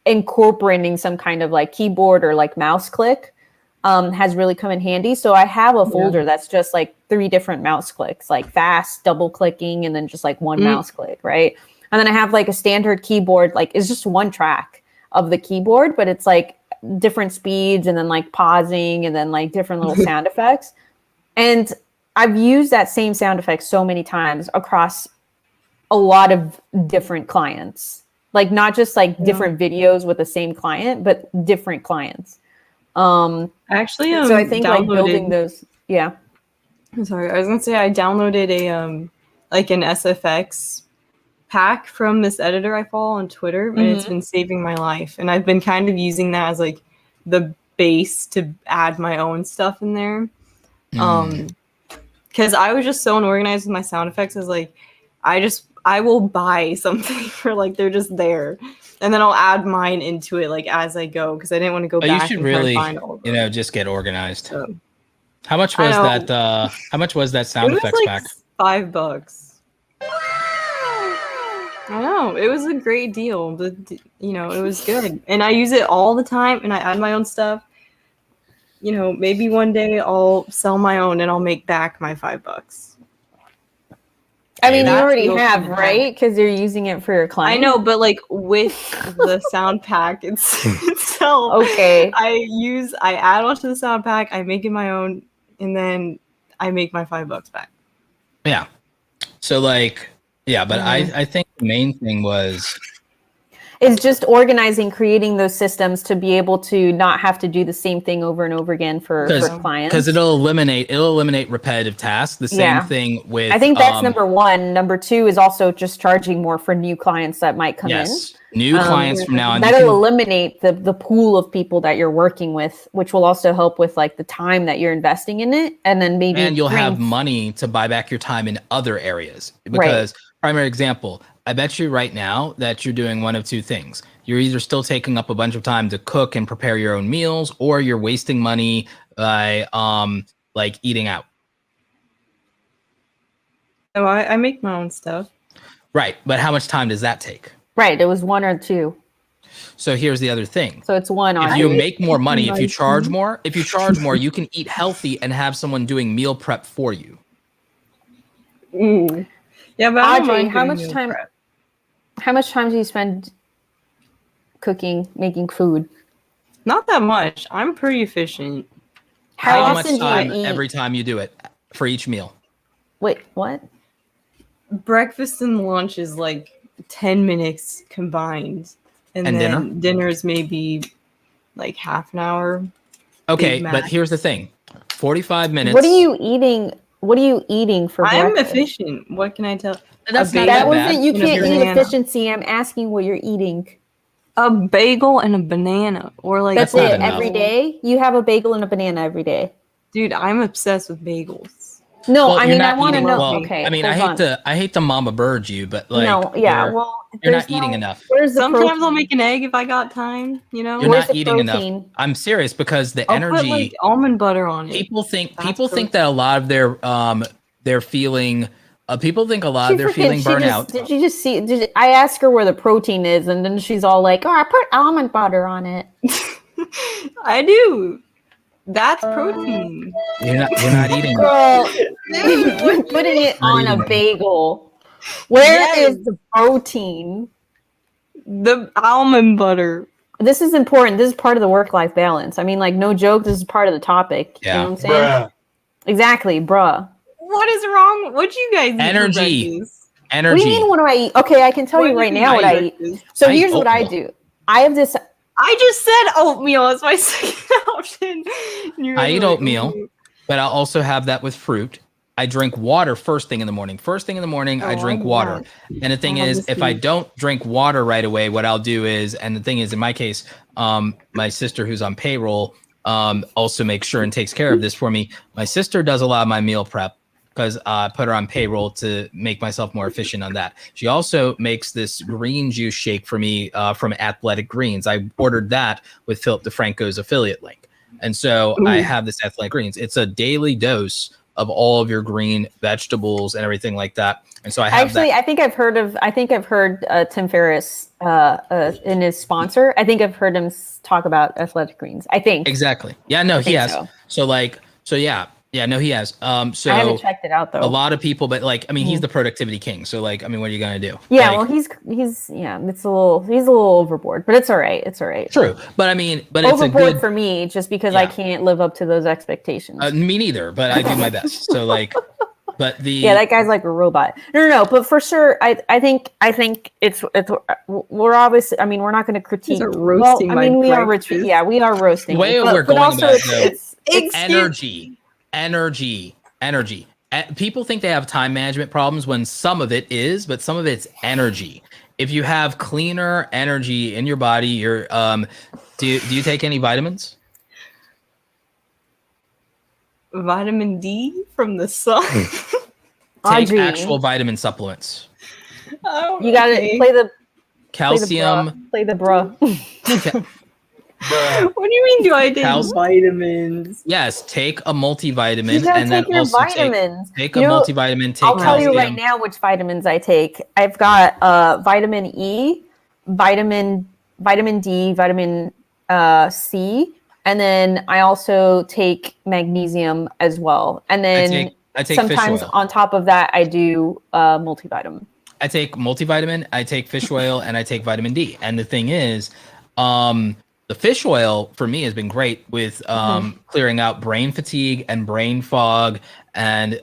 incorporating some kind of like keyboard or like mouse click has really come in handy. So I have a folder that's just like 3 different mouse clicks, like fast double clicking and then just like one mouse click, right? And then I have like a standard keyboard, like it's just one track of the keyboard, but it's like different speeds and then like pausing and then like different little sound effects. And I've used that same sound effect so many times across a lot of different clients, like not just like different videos with the same client, but different clients. Actually, so I think like building those, I'm sorry, I was gonna say I downloaded a like an SFX pack from this editor I follow on Twitter, and it's been saving my life. And I've been kind of using that as like the base to add my own stuff in there. Because I was just so unorganized with my sound effects. I was like, I will buy something for like they're just there, and then I'll add mine into it like as I go because I didn't want to go back. You should and really, find all of them. just get organized. So, how much was that? How much was that sound effects like pack? $5. I know, it was a great deal, but you know, it was good, and I use it all the time, and I add my own stuff. You know, maybe one day I'll sell my own and I'll make back my $5. I mean, you already have, right? Because you're using it for your client. I know, but like with the sound pack itself, okay. I add on to the sound pack, I make it my own, and then I make my $5 back. Yeah. So like, yeah, but I think the main thing is just organizing, creating those systems to be able to not have to do the same thing over and over again for clients. Because it'll eliminate repetitive tasks. The same thing with. I think that's number one. Number two is also just charging more for new clients that might come in. New clients from now on. That'll eliminate the pool of people that you're working with, which will also help with like the time that you're investing in it, and then maybe you'll have money to buy back your time in other areas. Because primary example. I bet you right now that you're doing one of two things. You're either still taking up a bunch of time to cook and prepare your own meals, or you're wasting money by like eating out. So I make my own stuff. Right, but how much time does that take? Right, it was one or two. So here's the other thing. So it's one. If you make more money, if you charge more, you can eat healthy and have someone doing meal prep for you. Yeah, but Audrey, how much time? How much time do you spend cooking, making food? Not that much. I'm pretty efficient. How much time every time you do it for each meal? Wait, what? Breakfast and lunch is like 10 minutes combined. And then dinner is maybe like half an hour. Okay, but here's the thing. 45 minutes. What are you eating? What are you eating for breakfast? I'm efficient. What can I tell? That wasn't. You can't eat efficiency. I'm asking what you're eating. A bagel and a banana, or like that's it every day. You have a bagel and a banana every day. Dude, I'm obsessed with bagels. No, I mean I want to know. Well, okay, I mean I hate to mama bird you, but like you're not eating enough. Sometimes I'll make an egg if I got time. You know, you're not eating enough. I'm serious because the energy. Put like almond butter on it. People think that a lot of they're feeling. People think a lot of they're feeling burnout. Did you just see? I asked her where the protein is, and then she's all like, "Oh, I put almond butter on it." I do. That's protein. You're not eating. Girl, you're putting it on a bagel. Where is the protein? The almond butter. This is important. This is part of the work-life balance. I mean, like, no joke. This is part of the topic. Yeah. You know what I'm saying? Exactly, bruh. What is wrong? What you guys eat? Energy. What do you mean, what do I eat? Okay, I can tell you right now what I eat. So here's what I do. I have this. I just said oatmeal. It's my second option. I eat oatmeal, but I'll also have that with fruit. I drink water first thing in the morning. I drink water. And the thing is, if I don't drink water right away, what I'll do is, and the thing is, in my case, my sister who's on payroll also makes sure and takes care of this for me. My sister does a lot of my meal prep because I put her on payroll to make myself more efficient on that. She also makes this green juice shake for me from Athletic Greens. I ordered that with Philip DeFranco's affiliate link. And so I have this Athletic Greens. It's a daily dose of all of your green vegetables and everything like that. And so I have that. I think I've heard Tim Ferriss in his sponsor. I think I've heard him talk about Athletic Greens. I think. Exactly. Yeah, no, he has. So yeah. Yeah, no, he has. So I haven't checked it out though. A lot of people, but like, I mean, he's the productivity king. So like, I mean, what are you gonna do? Yeah, like, well, he's he's a little overboard, but it's all right. It's all right. True, but I mean, but overboard it's a good for me just because I can't live up to those expectations. Me neither, but I do my best. So like, but that guy's like a robot. No, but for sure, I think it's we're obviously. I mean, we're not going to critique. Roasting we are roasting. The way we're going about it, though, energy. Energy. People think they have time management problems when some of it is, but some of it's energy. If you have cleaner energy in your body, you're do you take any vitamins? Vitamin D from the sun. Take Audrey. actual vitamin supplements. Oh, You gotta play the Calcium. Play the bruh. What do you mean? Do I take Calcium. vitamins? Yes, take a multivitamin You gotta and then take your also vitamins. take a multivitamin. Take I'll tell you right calcium. now which vitamins I take. I've got vitamin E, vitamin D, vitamin C, and then I also take magnesium as well. And then I take sometimes fish oil. on top of that, I do multivitamin. I take multivitamin, I take fish oil, and I take vitamin D. And the thing is, the fish oil for me has been great with clearing out brain fatigue and brain fog and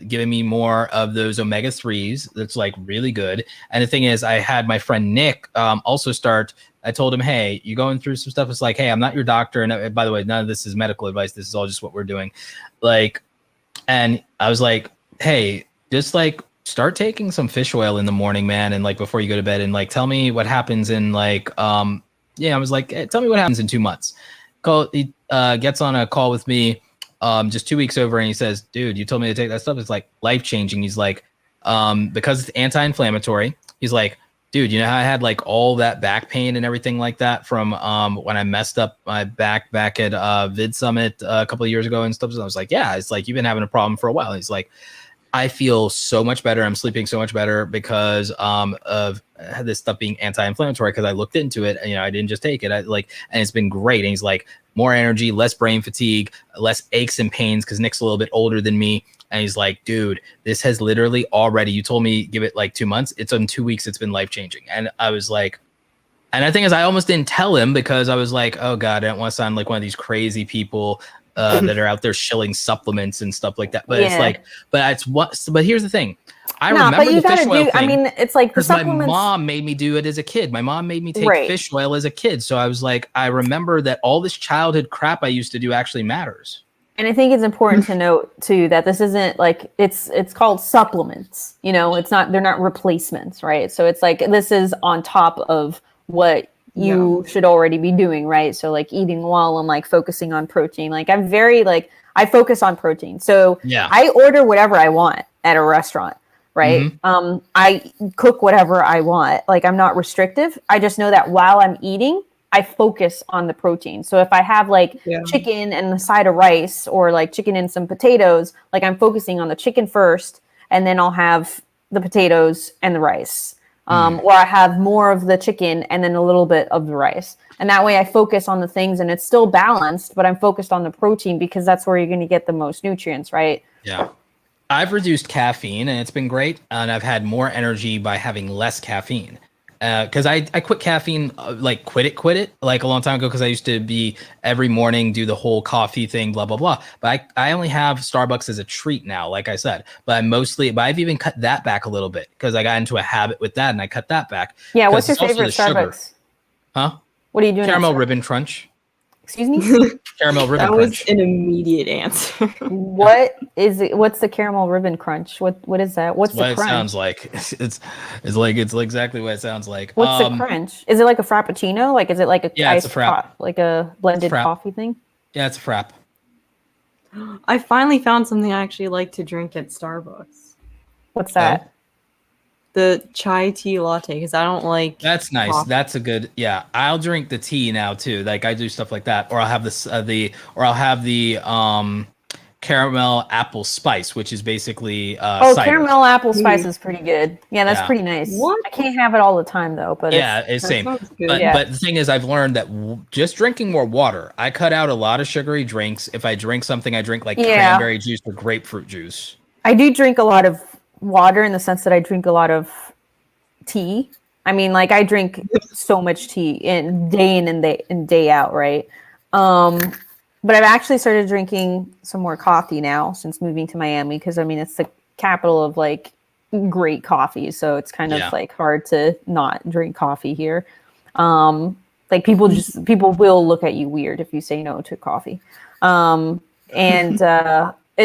giving me more of those omega-3s. That's like really good. And the thing is, I had my friend Nick also start. I told him, hey, you going through some stuff. It's like, hey, I'm not your doctor. And by the way, none of this is medical advice. This is all just what we're doing. Like, and I was like, hey, just like start taking some fish oil in the morning, man. And like before you go to bed, and like tell me what happens in like I was like, hey, tell me what happens in 2 months. He gets on a call with me just 2 weeks over, and he says, dude, you told me to take that stuff. It's like life-changing. He's like, because it's anti-inflammatory. He's like, dude, you know how I had like all that back pain and everything like that from when I messed up my back at Vid Summit a couple of years ago and stuff. So I was like, yeah, it's like you've been having a problem for a while. He's like, I feel so much better. I'm sleeping so much better because of this stuff being anti-inflammatory, because I looked into it. And, I didn't just take it. And it's been great. And he's like, more energy, less brain fatigue, less aches and pains, because Nick's a little bit older than me. And he's like, dude, this has literally already, you told me give it like 2 months. It's in 2 weeks. It's been life-changing. And I was like, and the thing is, I almost didn't tell him because I was like, oh God, I don't want to sound like one of these crazy people that are out there shilling supplements and stuff like that. But it's like, but here's the thing. I remember the fish oil thing. I mean, it's like the My supplements. mom made me do it as a kid. My mom made me take fish oil as a kid. So I was like, I remember that all this childhood crap I used to do actually matters. And I think it's important to note too that this isn't like it's called supplements. It's not, they're not replacements, right? So it's like this is on top of what you should already be doing, right? So like eating well and like focusing on protein. Like I focus on protein. So I order whatever I want at a restaurant, right? Mm-hmm. I cook whatever I want. Like I'm not restrictive. I just know that while I'm eating, I focus on the protein. So if I have like chicken and a side of rice, or like chicken and some potatoes, like I'm focusing on the chicken first, and then I'll have the potatoes and the rice. Or I have more of the chicken and then a little bit of the rice. And that way I focus on the things, and it's still balanced, but I'm focused on the protein because that's where you're going to get the most nutrients, right? Yeah. I've reduced caffeine, and it's been great. And I've had more energy by having less caffeine. Because I quit caffeine, like quit it like a long time ago, because I used to be every morning do the whole coffee thing, blah, blah, blah. But I only have Starbucks as a treat now, like I said. But I've even cut that back a little bit because I got into a habit with that, and I cut that back. Yeah, what's your favorite Starbucks? Sugar. Huh? What are you doing? Caramel Ribbon Crunch. Excuse me? Caramel Ribbon Crunch. Crunch. That was an immediate answer. What is it? What's the Caramel Ribbon Crunch? What is that? What's the crunch? It sounds like. It's like exactly what it sounds like. What's the crunch? Is it like a frappuccino? Like is it like a it's a frap. Like a blended coffee thing? Yeah, it's a frap. I finally found something I actually like to drink at Starbucks. What's that? The chai tea latte, because I don't like. That's nice. Coffee. That's a good. Yeah, I'll drink the tea now too. Like I do stuff like that, or I'll have the caramel apple spice, which is basically cider. Caramel apple spice is pretty good. Yeah, that's pretty nice. What? I can't have it all the time though, but it's same. But the thing is, I've learned that just drinking more water. I cut out a lot of sugary drinks. If I drink something, I drink like cranberry juice or grapefruit juice. I do drink a lot of water in the sense that I drink a lot of tea. I mean, like I drink so much tea day in and day out, right? But I've actually started drinking some more coffee now since moving to Miami, because I mean it's the capital of like great coffee, so it's kind of like hard to not drink coffee here. Like people will look at you weird if you say no to coffee. And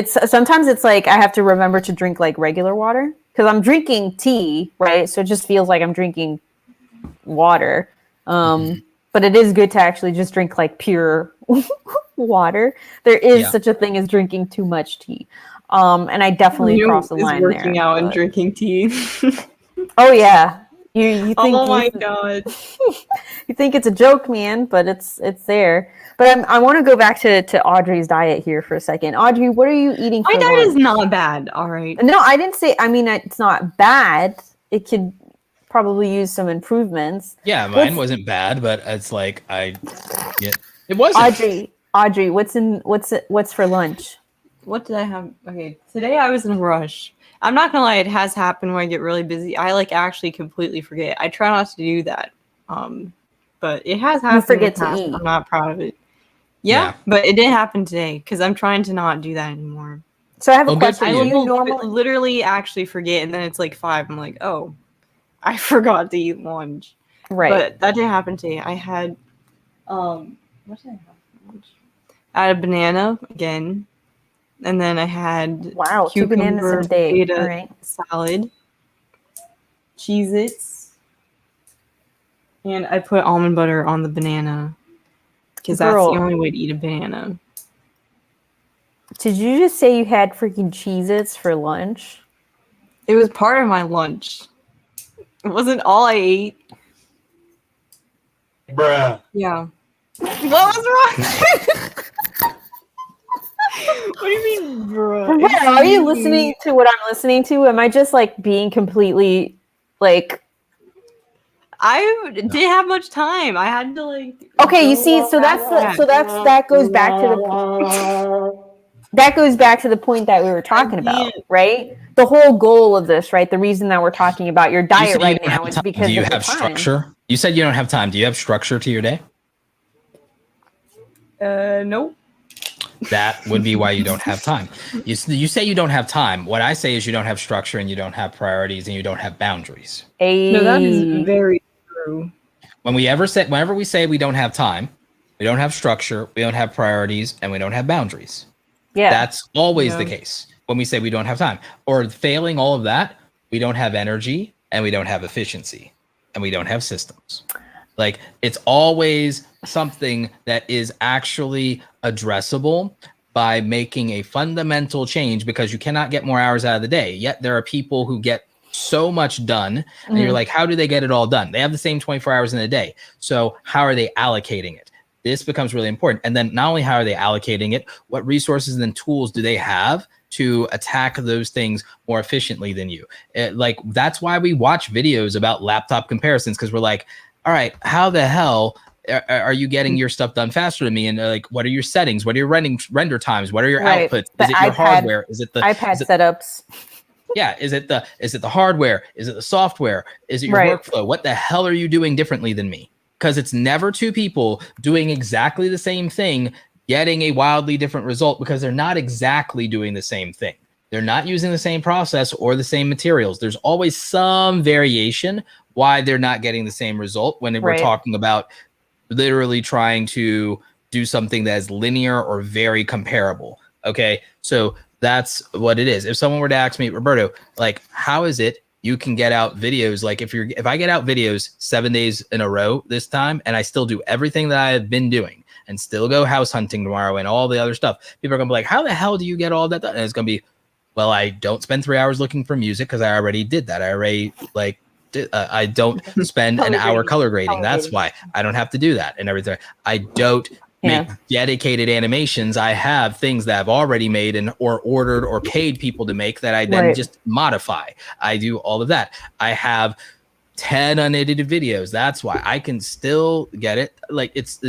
sometimes it's like I have to remember to drink like regular water because I'm drinking tea, right? So it just feels like I'm drinking water. But it is good to actually just drink like pure water. There is such a thing as drinking too much tea. And I definitely cross the line working there. Out and drinking tea. Oh yeah. You think oh my god. You think it's a joke, man, but it's there. But I want to go back to Audrey's diet here for a second. Audrey, what are you eating for My diet lunch? is not bad, all right. No, I didn't say, I mean, it's not bad. It could probably use some improvements. Yeah, mine wasn't bad, but it's like it wasn't. Audrey, what's for lunch? What did I have? Okay, today I was in a rush. I'm not gonna lie, it has happened when I get really busy. I like actually completely forget. I try not to do that. But it has happened. You forget to eat. I'm not proud of it. Yeah, but it did happen today because I'm trying to not do that anymore. So I have a question. I literally actually forget, and then it's like 5. I'm like, oh, I forgot to eat lunch. Right. But that did happen today. I had what did I have for lunch? I had a banana again. And then I had 2 bananas in a day. All right. Salad, Cheez-Its, and I put almond butter on the banana because that's the only way to eat a banana. Did you just say you had freaking Cheez-Its for lunch? It was part of my lunch. It wasn't all I ate. Bruh. Yeah. What was wrong? What do you mean, bro? Are you listening to what I'm listening to? Am I just like being completely like? I didn't have much time. I had to like. Okay, you see, that goes back to the point that we were talking about, right? The whole goal of this, right? The reason that we're talking about your diet right now is because do you have structure? You said you don't have time. Do you have structure to your day? Nope. That would be why you don't have time. You say you don't have time. What I say is you don't have structure and you don't have priorities and you don't have boundaries. No, that is very true. Whenever we say we don't have time, we don't have structure, we don't have priorities, and we don't have boundaries. Yeah. That's always the case when we say we don't have time. Or failing all of that, we don't have energy and we don't have efficiency and we don't have systems. Like, it's always something that is actually addressable by making a fundamental change, because you cannot get more hours out of the day. Yet there are people who get so much done, and you're like, how do they get it all done? They have the same 24 hours in a day. So how are they allocating it? This becomes really important. And then not only how are they allocating it, what resources and tools do they have to attack those things more efficiently than you? That's why we watch videos about laptop comparisons, because we're like, all right, how the hell are you getting your stuff done faster than me? And like, what are your settings? What are your render times? What are your outputs? Is it your hardware? Is it the iPad setups? Yeah. Is it the hardware? Is it the software? Is it your workflow? What the hell are you doing differently than me? Because it's never two people doing exactly the same thing, getting a wildly different result, because they're not exactly doing the same thing. They're not using the same process or the same materials. There's always some variation why they're not getting the same result when we're talking about literally trying to do something that is linear or very comparable. Okay, so that's what it is. If someone were to ask me, Roberto, like, how is it you can get out videos? Like, if I get out videos 7 days in a row this time, and I still do everything that I have been doing and still go house hunting tomorrow and all the other stuff, people are gonna be like, how the hell do you get all that done? And it's gonna be, well, I don't spend 3 hours looking for music because I already did that. I don't spend an hour color grading. That's why I don't have to do that and everything. I don't make dedicated animations. I have things that I've already made or ordered or paid people to make that I then just modify. I do all of that. I have 10 unedited videos. That's why I can still get it. Like, it's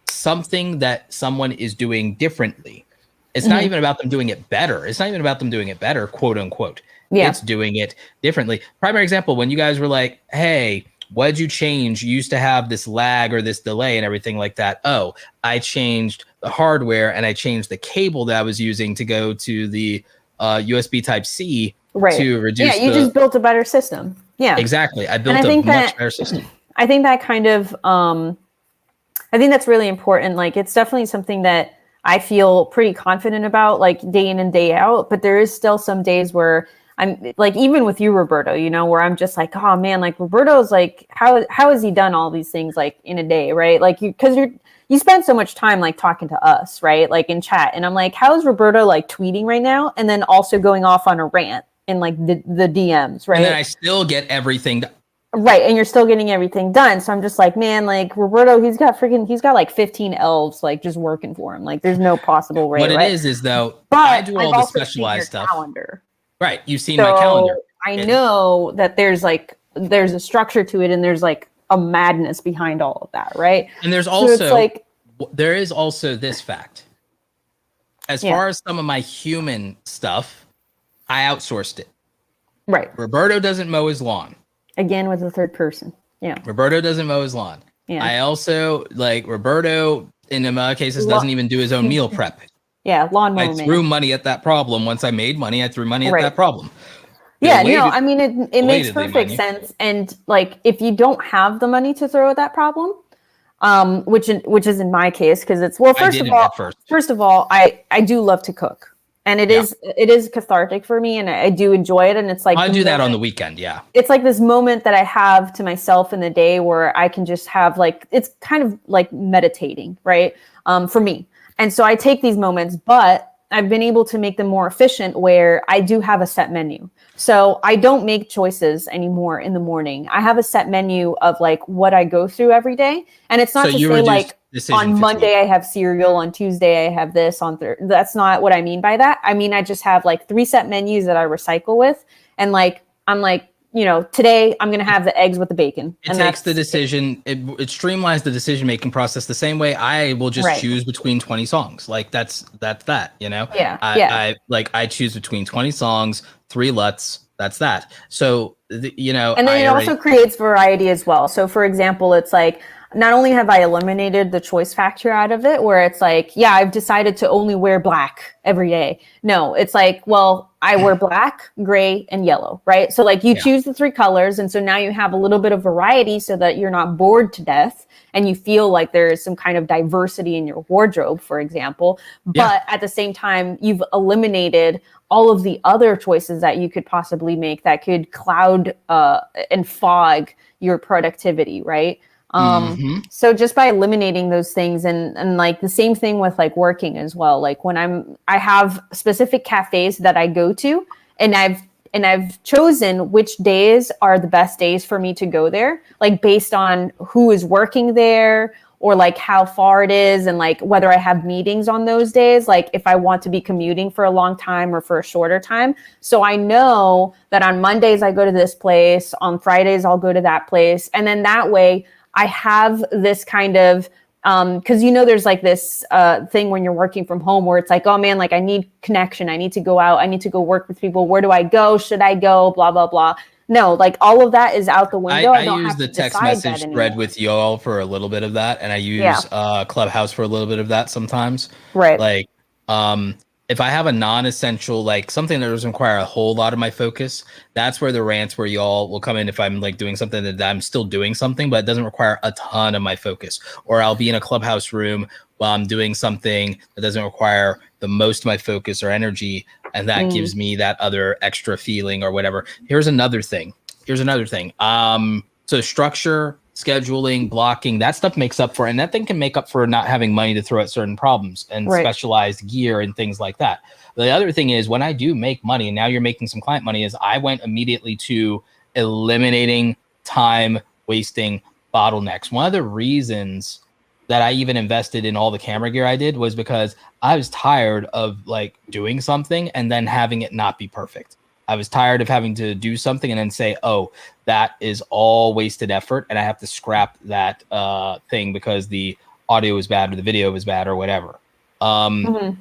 something that someone is doing differently. It's not even about them doing it better. It's not even about them doing it better, quote unquote. Yeah. It's doing it differently. Primary example, when you guys were like, hey, what did you change? You used to have this lag or this delay and everything like that. Oh, I changed the hardware and I changed the cable that I was using to go to the USB Type-C to reduce. Yeah, you just built a better system. Yeah, exactly. I built a much better system. I think that kind of, I think that's really important. Like, it's definitely something that I feel pretty confident about like day in and day out. But there is still some days where I'm like, even with you, Roberto, you know, where I'm just like, oh man, like Roberto's like, how has he done all these things like in a day, right? Like you spend so much time like talking to us, right? Like in chat. And I'm like, how is Roberto like tweeting right now? And then also going off on a rant in like the DMs, right? And then I still get everything done. Right. And you're still getting everything done. So I'm just like, man, like Roberto, he's got like 15 elves like just working for him. Like there's no possible way. What it right? is though, but I do all I've the also specialized seen your stuff. calendar. Right. You've seen my calendar. I know that there's a structure to it and there's like a madness behind all of that. Right. And there's So also, it's like, there is also this fact. As far as some of my human stuff, I outsourced it. Right. Roberto doesn't mow his lawn. Again, with the third person. Yeah. Roberto doesn't mow his lawn. Yeah. I also, like, Roberto, in a lot of cases, doesn't even do his own meal prep. Yeah, lawnmower I threw money at that problem. Once I made money, I threw money at that problem. Yeah, I mean, it makes perfect sense. And like, if you don't have the money to throw at that problem, which is in my case, because it's, well, first of all, I do love to cook. And it is cathartic for me, and I do enjoy it. And it's like I do that on the weekend. Yeah, it's like this moment that I have to myself in the day where I can just have like, it's kind of like meditating, right? For me. And so I take these moments, but I've been able to make them more efficient where I do have a set menu. So I don't make choices anymore in the morning. I have a set menu of like what I go through every day. And it's not to say like on Monday I have cereal, on Tuesday I have this, on Thursday. That's not what I mean by that. I mean, I just have like 3 set menus that I recycle with. And like, I'm like, you know, today I'm going to have the eggs with the bacon. It takes the decision. It streamlines the decision-making process the same way I will just choose between 20 songs. Like that's that, you know? Yeah. I choose between 20 songs, 3 LUTs. That's that. So, you know. And then it also creates variety as well. So for example, it's like, not only have I eliminated the choice factor out of it, where it's like, yeah, I've decided to only wear black every day. No, it's like, well, I wear black, gray, and yellow, right? So like you choose the 3 colors. And so now you have a little bit of variety so that you're not bored to death and you feel like there is some kind of diversity in your wardrobe, for example. But at the same time, you've eliminated all of the other choices that you could possibly make that could cloud and fog your productivity, right? So just by eliminating those things and like the same thing with like working as well. Like when I have specific cafes that I go to and I've chosen which days are the best days for me to go there, like based on who is working there or like how far it is and like whether I have meetings on those days, like if I want to be commuting for a long time or for a shorter time. So I know that on Mondays I go to this place, on Fridays I'll go to that place. And then that way I have this kind of, because, you know, there's like this thing when you're working from home where it's like, oh man, like I need connection. I need to go out. I need to go work with people. Where do I go? Should I go? Blah, blah, blah. No, like all of that is out the window. I use the text message thread with y'all for a little bit of that. And I use Clubhouse for a little bit of that sometimes. Right. Like, if I have a non-essential, like something that doesn't require a whole lot of my focus, that's where the rants where y'all will come in. If I'm like doing something that I'm still doing something, but it doesn't require a ton of my focus, or I'll be in a Clubhouse room while I'm doing something that doesn't require the most of my focus or energy. And that gives me that other extra feeling or whatever. Here's another thing. So structure, scheduling, blocking, that stuff makes up for, and that thing can make up for not having money to throw at certain problems and specialized gear and things like that. The other thing is when I do make money, and now you're making some client money, is I went immediately to eliminating time wasting bottlenecks. One of the reasons that I even invested in all the camera gear I did was because I was tired of like doing something and then having it not be perfect. I was tired of having to do something and then say, oh, that is all wasted effort. And I have to scrap that thing because the audio was bad or the video was bad or whatever. And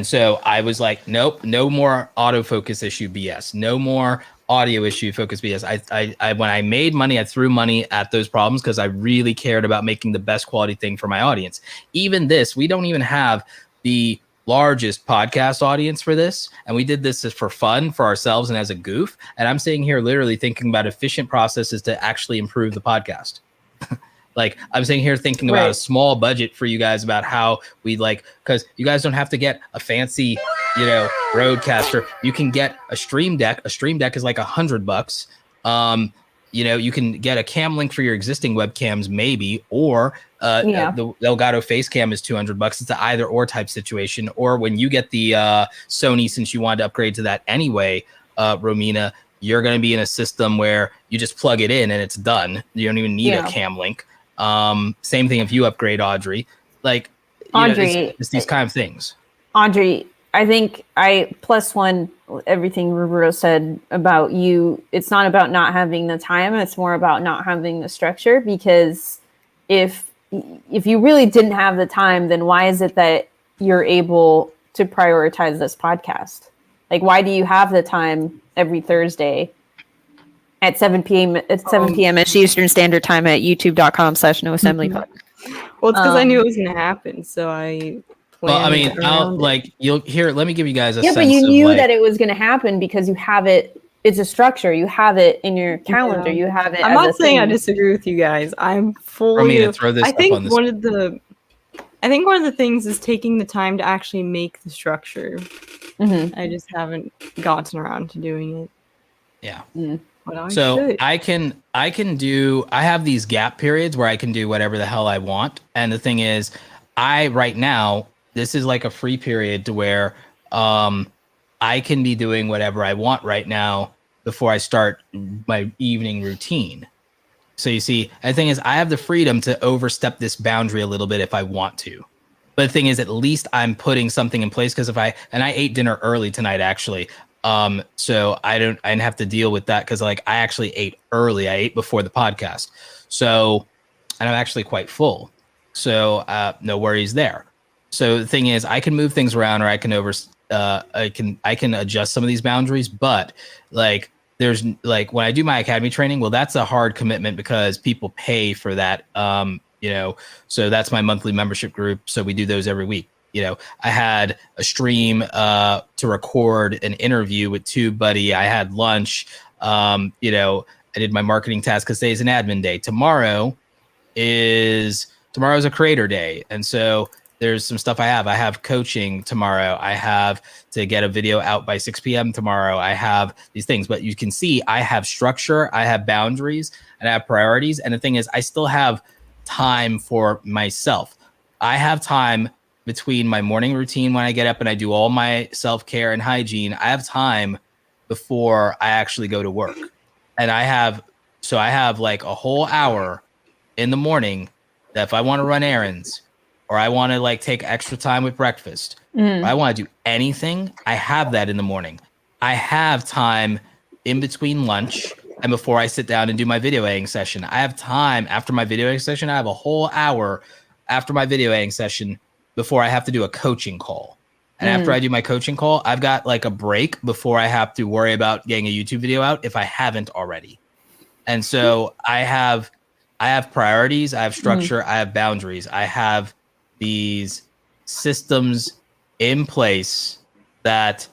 so I was like, nope, no more autofocus issue BS. No more audio issue focus BS. I when I made money, I threw money at those problems because I really cared about making the best quality thing for my audience. Even this, we don't even have the largest podcast audience for this, and we did this for fun for ourselves and as a goof, and I'm sitting here literally thinking about efficient processes to actually improve the podcast. Like I'm sitting here thinking about a small budget for you guys about how we like, because you guys don't have to get a fancy, Rodecaster. You can get a Stream Deck. A Stream Deck is like $100. You can get a cam link for your existing webcams, maybe, or the Elgato Facecam is $200. It's an either or type situation. Or when you get the Sony, since you wanted to upgrade to that anyway, Romina, you're going to be in a system where you just plug it in and it's done. You don't even need a cam link. Same thing if you upgrade, Audrey. Like, Audrey, it's these kind of things. Audrey, I think I +1 everything Roberto said about you. It's not about not having the time. It's more about not having the structure, because if you really didn't have the time, then why is it that you're able to prioritize this podcast? Like, why do you have the time every Thursday at 7 p.m. Eastern Standard Time at youtube.com/noassemblypod? Well, it's because I knew it was going to happen, so I. Well, I mean, you'll hear. Let me give you guys a sense. Yeah, but you knew that it was going to happen because you have it. It's a structure. You have it in your calendar. You have it. I'm not saying I disagree with you guys. I'm fully. I think one of the things is taking the time to actually make the structure. Mm-hmm. I just haven't gotten around to doing it. Yeah. So I have these gap periods where I can do whatever the hell I want. And the thing is, right now, this is like a free period to where I can be doing whatever I want right now before I start my evening routine. So you see, the thing is, I have the freedom to overstep this boundary a little bit if I want to. But the thing is, at least I'm putting something in place, because I ate dinner early tonight, actually. So I didn't have to deal with that, because I actually ate early. I ate before the podcast. So, and I'm actually quite full. So no worries there. So the thing is, I can move things around, or I can I can adjust some of these boundaries. But there's when I do my academy training, well, that's a hard commitment because people pay for that. So that's my monthly membership group. So we do those every week. I had a stream to record an interview with TubeBuddy. I had lunch. I did my marketing task because today is an admin day. Tomorrow's a creator day. And so there's some stuff I have coaching tomorrow. I have to get a video out by 6 p.m. tomorrow. I have these things, but you can see I have structure, I have boundaries, and I have priorities. And the thing is, I still have time for myself. I have time between my morning routine when I get up and I do all my self-care and hygiene. I have time before I actually go to work. And I have a whole hour in the morning that if I want to run errands, or I want to take extra time with breakfast, or I want to do anything, I have that in the morning. I have time in between lunch and before I sit down and do my video editing session. I have time after my video editing session. I have a whole hour after my video editing session before I have to do a coaching call. And after I do my coaching call, I've got a break before I have to worry about getting a YouTube video out if I haven't already. And so I have priorities, I have structure, I have boundaries. I have these systems in place that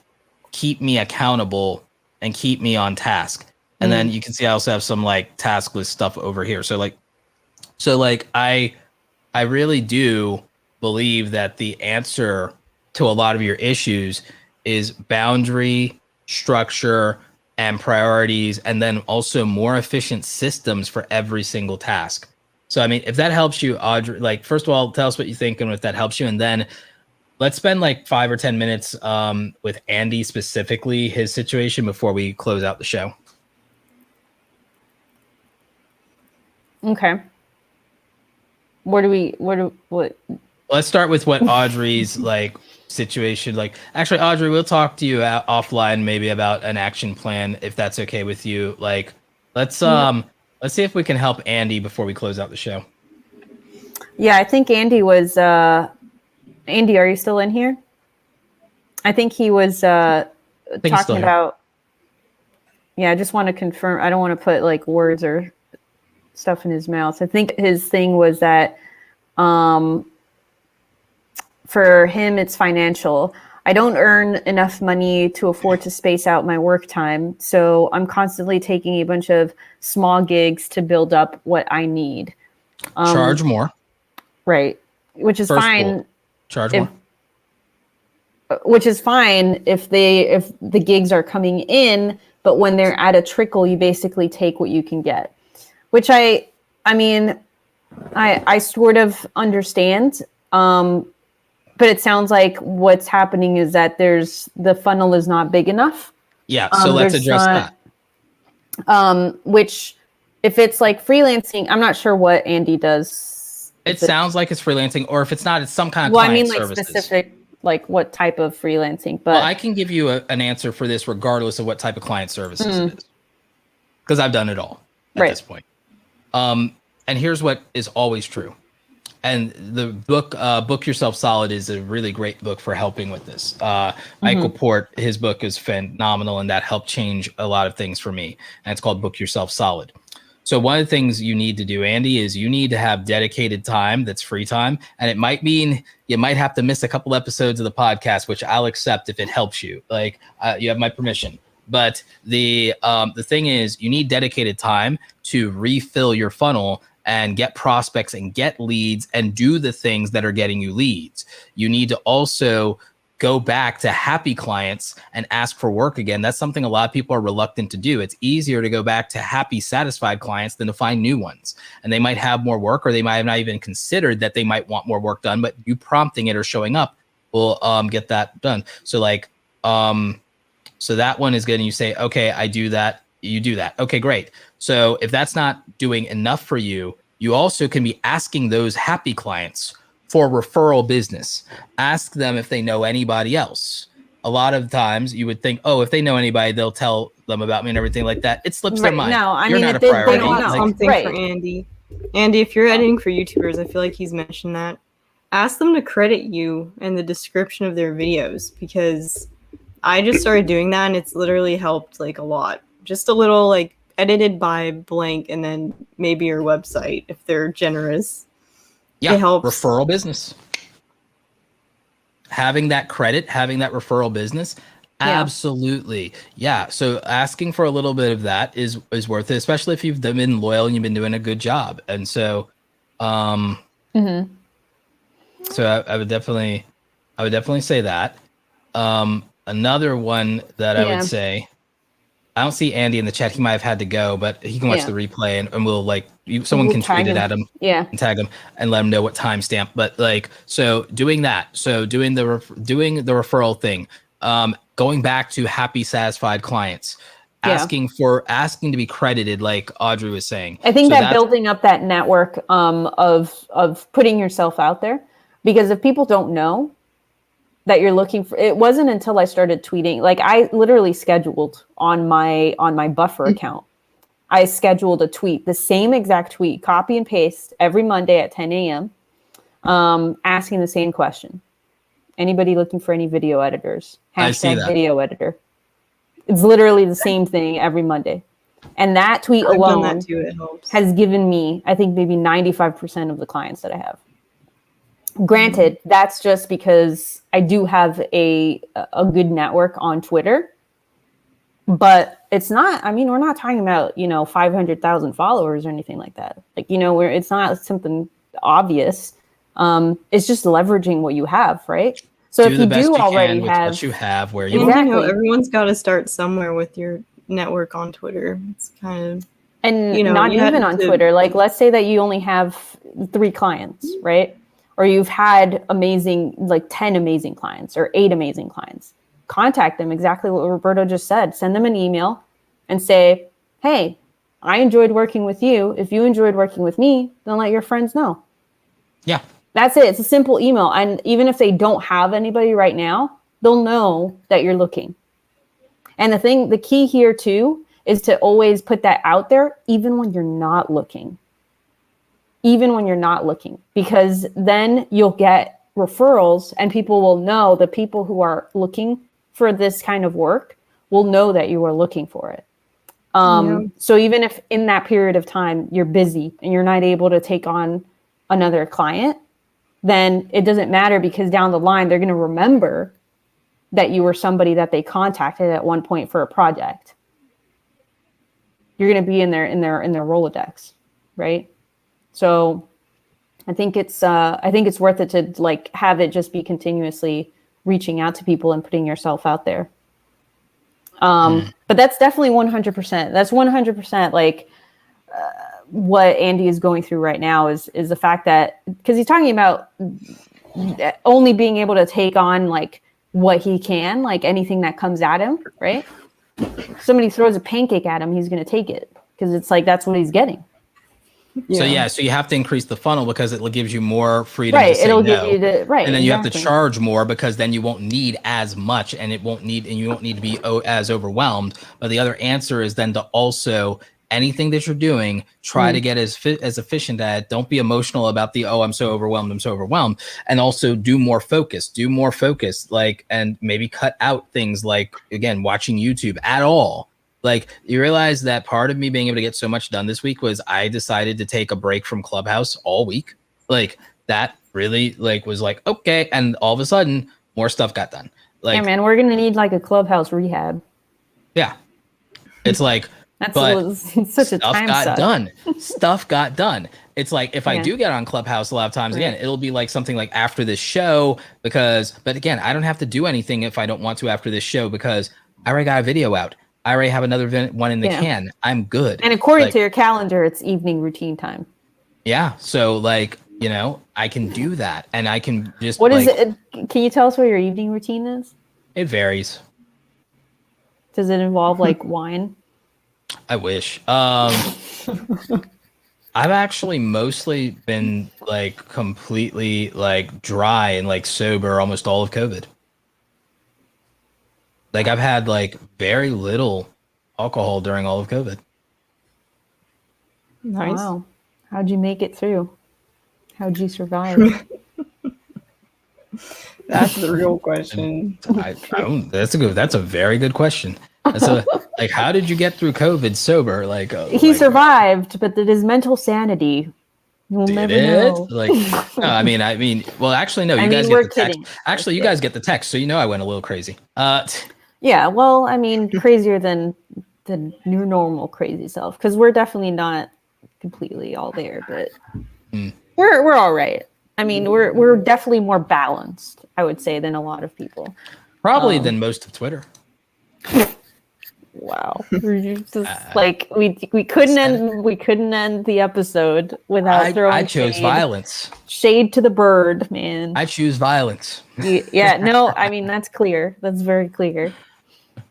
keep me accountable and keep me on task. And then you can see I also have some task list stuff over here. So I really do believe that the answer to a lot of your issues is boundary, structure, and priorities, and then also more efficient systems for every single task. So, I mean, if that helps you, Audrey, first of all, tell us what you think and if that helps you. And then let's spend 5 or 10 minutes with Andy specifically, his situation, before we close out the show. Okay. What? Let's start with what Audrey's situation. Actually, Audrey, we'll talk to you offline maybe about an action plan, if that's okay with you. Let's see if we can help Andy before we close out the show. Yeah, I think Andy was. Andy, are you still in here? I think he was talking about. Yeah, I just want to confirm. I don't want to put words or stuff in his mouth. I think his thing was that for him, it's financial. I don't earn enough money to afford to space out my work time. So I'm constantly taking a bunch of small gigs to build up what I need. Charge more. Right. Which is fine. Rule, charge more. Which is fine if the gigs are coming in, but when they're at a trickle, you basically take what you can get. Which I sort of understand. But it sounds like what's happening is that the funnel is not big enough. Yeah, so let's address that. Which, if it's like freelancing, I'm not sure what Andy does. It sounds like it's freelancing, or if it's not, it's some kind of client services. Specific, like what type of freelancing. But I can give you an answer for this regardless of what type of client services it is. Because I've done it all at this point. And here's what is always true. And the book, Book Yourself Solid, is a really great book for helping with this. Michael Port, his book is phenomenal, and that helped change a lot of things for me. And it's called Book Yourself Solid. So one of the things you need to do, Andy, is you need to have dedicated time that's free time. And it might mean you might have to miss a couple episodes of the podcast, which I'll accept if it helps you. Like, you have my permission. But the thing is, you need dedicated time to refill your funnel and get prospects and get leads and do the things that are getting you leads. You need to also go back to happy clients and ask for work again. That's something a lot of people are reluctant to do. It's easier to go back to happy, satisfied clients than to find new ones. And they might have more work, or they might have not even considered that they might want more work done, but you prompting it or showing up will get that done. So like, so that one is good. And you say, okay, I do that. You do that. Okay, great. So if that's not doing enough for you, you also can be asking those happy clients for referral business. Ask them if they know anybody else. A lot of times you would think, oh, if they know anybody, they'll tell them about me and everything like that. It slips their mind. No, I You're mean, not a priority. I got something for Andy. Andy, if you're editing for YouTubers, I feel like he's mentioned that. Ask them to credit you in the description of their videos, because I just started doing that and it's literally helped like a lot. Just a little like edited by blank and then maybe your website if they're generous. Yeah, it helps. Referral business. Having that credit, having that referral business, absolutely. Yeah. So asking for a little bit of that is worth it, especially if you've been loyal and you've been doing a good job. And so, so I would definitely say that. Another one that I would say, I don't see Andy in the chat. He might have had to go, but he can watch the replay and we'll someone can tweet it at him, and tag him and let him know what timestamp. But like, so doing that, so doing the referral thing, going back to happy, satisfied clients, asking to be credited, like Audrey was saying. I think that building up that network of putting yourself out there, because if people don't know that you're looking for, it wasn't until I started tweeting, like I literally scheduled on my Buffer account. I scheduled a tweet, the same exact tweet, copy and paste every Monday at 10 a.m. Asking the same question. Anybody looking for any video editors? Hashtag video editor. It's literally the same thing every Monday. And that tweet alone has given me, I think, maybe 95% of the clients that I have. Granted, that's just because I do have a good network on Twitter, but it's not, I mean, we're not talking about, 500,000 followers or anything like that. Like, it's not something obvious. It's just leveraging what you have, right? So if you do already have what you have, where you exactly. Everyone's got to start somewhere with your network on Twitter. It's kind of, and not even on Twitter. Like, let's say that you only have 3 clients, right? Or you've had 10 amazing clients or 8 amazing clients. Contact them, exactly what Roberto just said. Send them an email and say, hey, I enjoyed working with you. If you enjoyed working with me, then let your friends know. Yeah. That's it. It's a simple email. And even if they don't have anybody right now, they'll know that you're looking. And the key here too, is to always put that out there, even when you're not looking. Even when you're not looking, because then you'll get referrals and people will know, the people who are looking for this kind of work will know that you are looking for it. So even if in that period of time you're busy and you're not able to take on another client, then it doesn't matter, because down the line, they're going to remember that you were somebody that they contacted at one point for a project. You're going to be in their Rolodex, right? So I think it's worth it to like have it just be continuously reaching out to people and putting yourself out there. But that's definitely 100%. That's 100% like what Andy is going through right now is the fact that, because he's talking about only being able to take on like what he can, like anything that comes at him, right? Somebody throws a pancake at him, he's going to take it because it's like that's what he's getting. Yeah. So you have to increase the funnel because it gives you more freedom to say It'll no. give you the right, and then exactly. you have to charge more because then you won't need as much, and you won't need to be as overwhelmed. But the other answer is then to also anything that you're doing, try to get as efficient at it. Don't be emotional about I'm so overwhelmed, and also do more focus, like, and maybe cut out things like, again, watching YouTube at all. Like, you realize that part of me being able to get so much done this week was I decided to take a break from Clubhouse all week. Like, that really like was like, okay. And all of a sudden more stuff got done. Like, yeah, man, we're going to need like a Clubhouse rehab. Yeah. It's like, it's such a time suck. Stuff got done. It's like, if I do get on Clubhouse a lot of times, again, it'll be like something like after this show but again, I don't have to do anything if I don't want to after this show because I already got a video out. I already have another one in the can. I'm good. And according to your calendar, it's evening routine time. Yeah. So like, I can do that and I can just. What is it? Can you tell us what your evening routine is? It varies. Does it involve like wine? I wish. I've actually mostly been like completely like dry and like sober almost all of COVID. Like, I've had like very little alcohol during all of COVID. Nice. Wow. How'd you make it through? How'd you survive? That's the real question. That's a very good question. Like, how did you get through COVID sober? Like, he survived, but his mental sanity, we'll never know. Like, no, I mean, well, actually, no. You guys get the text. Actually, you guys get the text, so I went a little crazy. Yeah, well, I mean, crazier than your normal crazy self, because we're definitely not completely all there, but we're all right. I mean, we're definitely more balanced, I would say, than a lot of people. Probably than most of Twitter. Wow, we're just like we couldn't end the episode without throwing. I chose violence. Shade to the bird, man. I choose violence. Yeah, no, I mean that's clear. That's very clear.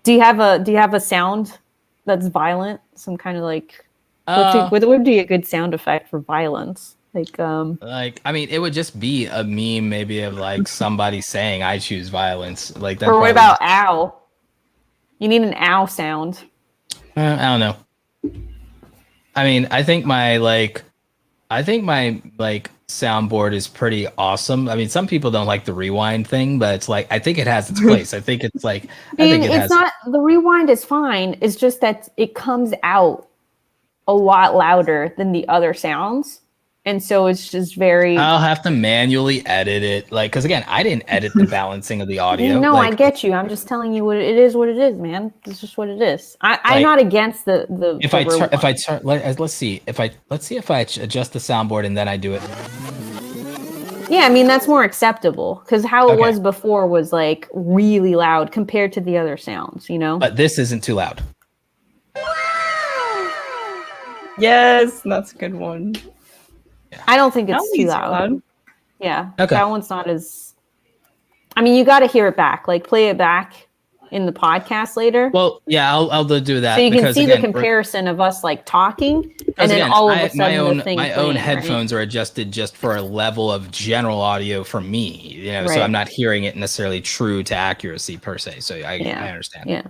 Do you have a sound that's violent? Some kind of like what would be a good sound effect for violence? Like I mean, it would just be a meme maybe of like somebody saying I choose violence. Like that. Or what about ow? You need an ow sound. I don't know. I mean, I think my soundboard is pretty awesome. I mean, some people don't like the rewind thing, but it's like I think it has its place. I think it's like the rewind is fine. It's just that it comes out a lot louder than the other sounds. And so it's just very. I'll have to manually edit it, like, because again, I didn't edit the balancing of the audio. No, like, I get you. I'm just telling you what it is, man. It's just what it is. I'm not against the. Let's see if I adjust the soundboard and then I do it. Yeah, I mean that's more acceptable because how it was before was like really loud compared to the other sounds, But this isn't too loud. Yes, that's a good one. I don't think it's too loud. Yeah. Okay. That one's not as. I mean, you got to hear it back. Like, play it back in the podcast later. Well, yeah, I'll do that. So you can see the comparison of us like talking, and then all of a sudden my own headphones are adjusted just for a level of general audio for me. So I'm not hearing it necessarily true to accuracy per se. So I understand. Yeah.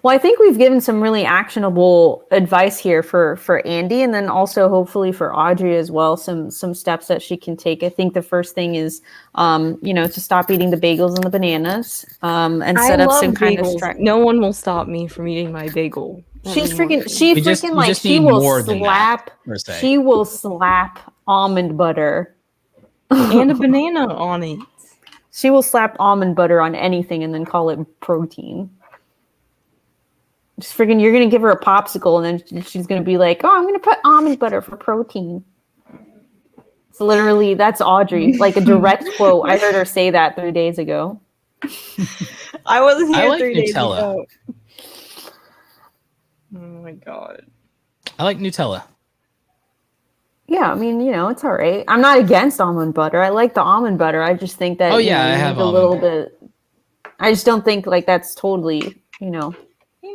Well, I think we've given some really actionable advice here for Andy, and then also hopefully for Audrey as well, some steps that she can take. I think the first thing is, to stop eating the bagels and the bananas, and set up some kind of strategy. No one will stop me from eating my bagel. She will slap almond butter and a banana on it. She will slap almond butter on anything and then call it protein. Just freaking, you're going to give her a popsicle and then she's going to be like, oh, I'm going to put almond butter for protein. It's literally, that's Audrey, like a direct quote. I heard her say that 3 days ago. I wasn't here I like 3 days Nutella. ago. Oh my god. I like Nutella. Yeah, I mean, it's all right. I'm not against almond butter. I like the almond butter. I just think that I have a little bit. I just don't think like that's totally, you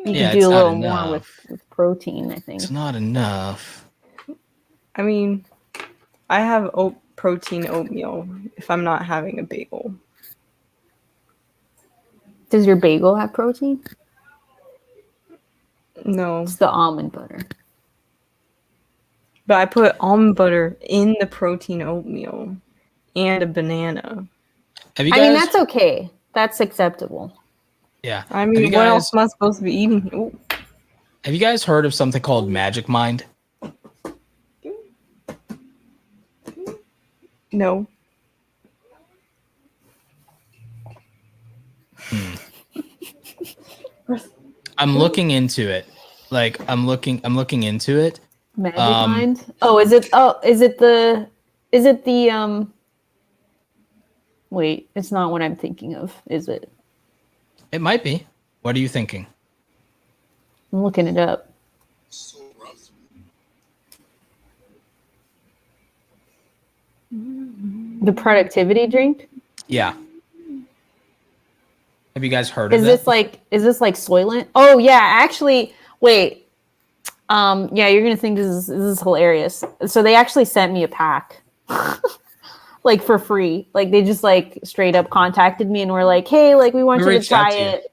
could do a little more with protein, I think. It's not enough. I mean, I have protein oatmeal if I'm not having a bagel. Does your bagel have protein? No. It's the almond butter. But I put almond butter in the protein oatmeal and a banana. I mean, that's okay. That's acceptable. Yeah. I mean, what else am I supposed to be eating? Ooh. Have you guys heard of something called Magic Mind? No. Hmm. I'm looking into it. Like I'm looking into it. Magic Mind? Oh, is it the wait, it's not what I'm thinking of, is it? It might be. What are you thinking? I'm looking it up. The productivity drink? Yeah. Have you guys heard of it? Is this like Soylent? Oh yeah, actually, wait. Yeah, you're gonna think this is hilarious. So they actually sent me a pack, like for free. Like they just like straight up contacted me and were like, "Hey, like we want you to try it."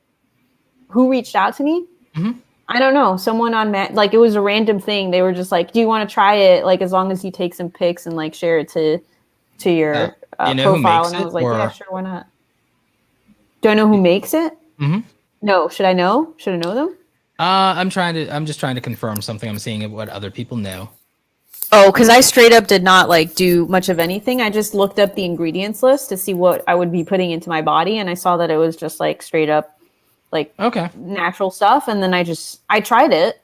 Who reached out to me? Mm-hmm. I don't know. Someone on like it was a random thing. They were just like, "Do you want to try it? Like as long as you take some pics and like share it to your profile." And I was like, "Yeah, sure, why not?" Do I know who makes it? Mm-hmm. No. Should I know? Should I know them? I'm just trying to confirm something. I'm seeing what other people know. Oh, because I straight up did not like do much of anything. I just looked up the ingredients list to see what I would be putting into my body, and I saw that it was just like straight up like natural stuff. And then I tried it.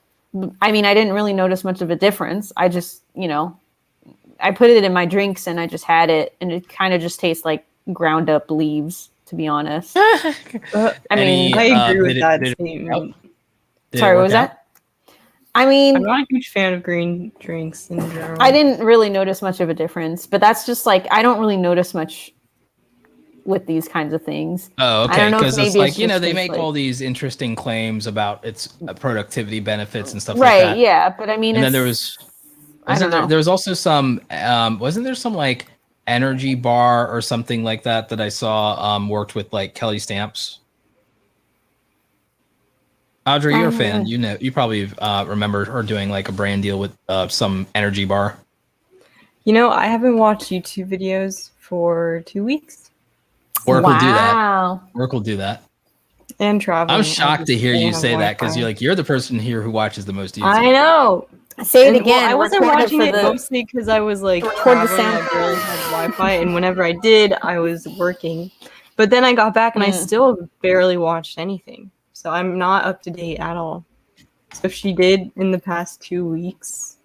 I mean, I didn't really notice much of a difference. I just, I put it in my drinks and I just had it, and it kind of just tastes like ground up leaves, to be honest. I agree with that statement. Sorry, what was that? I mean, I'm not a huge fan of green drinks in general. I didn't really notice much of a difference, but that's just like, I don't really notice much with these kinds of things. Oh, okay. Because it's like, they make all these interesting claims about its productivity benefits and stuff like that. Right, yeah. But I mean, and then there was also some, wasn't there some like energy bar or something like that I saw worked with like Kelly Stamps? Audrey, you're a fan. You probably remember her doing like a brand deal with some energy bar. I haven't watched YouTube videos for 2 weeks. Work will do that. Work will do that. And traveling. I'm shocked to hear you say that because you're the person here who watches the most YouTube. I know. Say it again. I wasn't watching it mostly because I was like traveling. I barely had Wi-Fi, and whenever I did, I was working. But then I got back and I still barely watched anything. So I'm not up to date at all. So if she did in the past 2 weeks,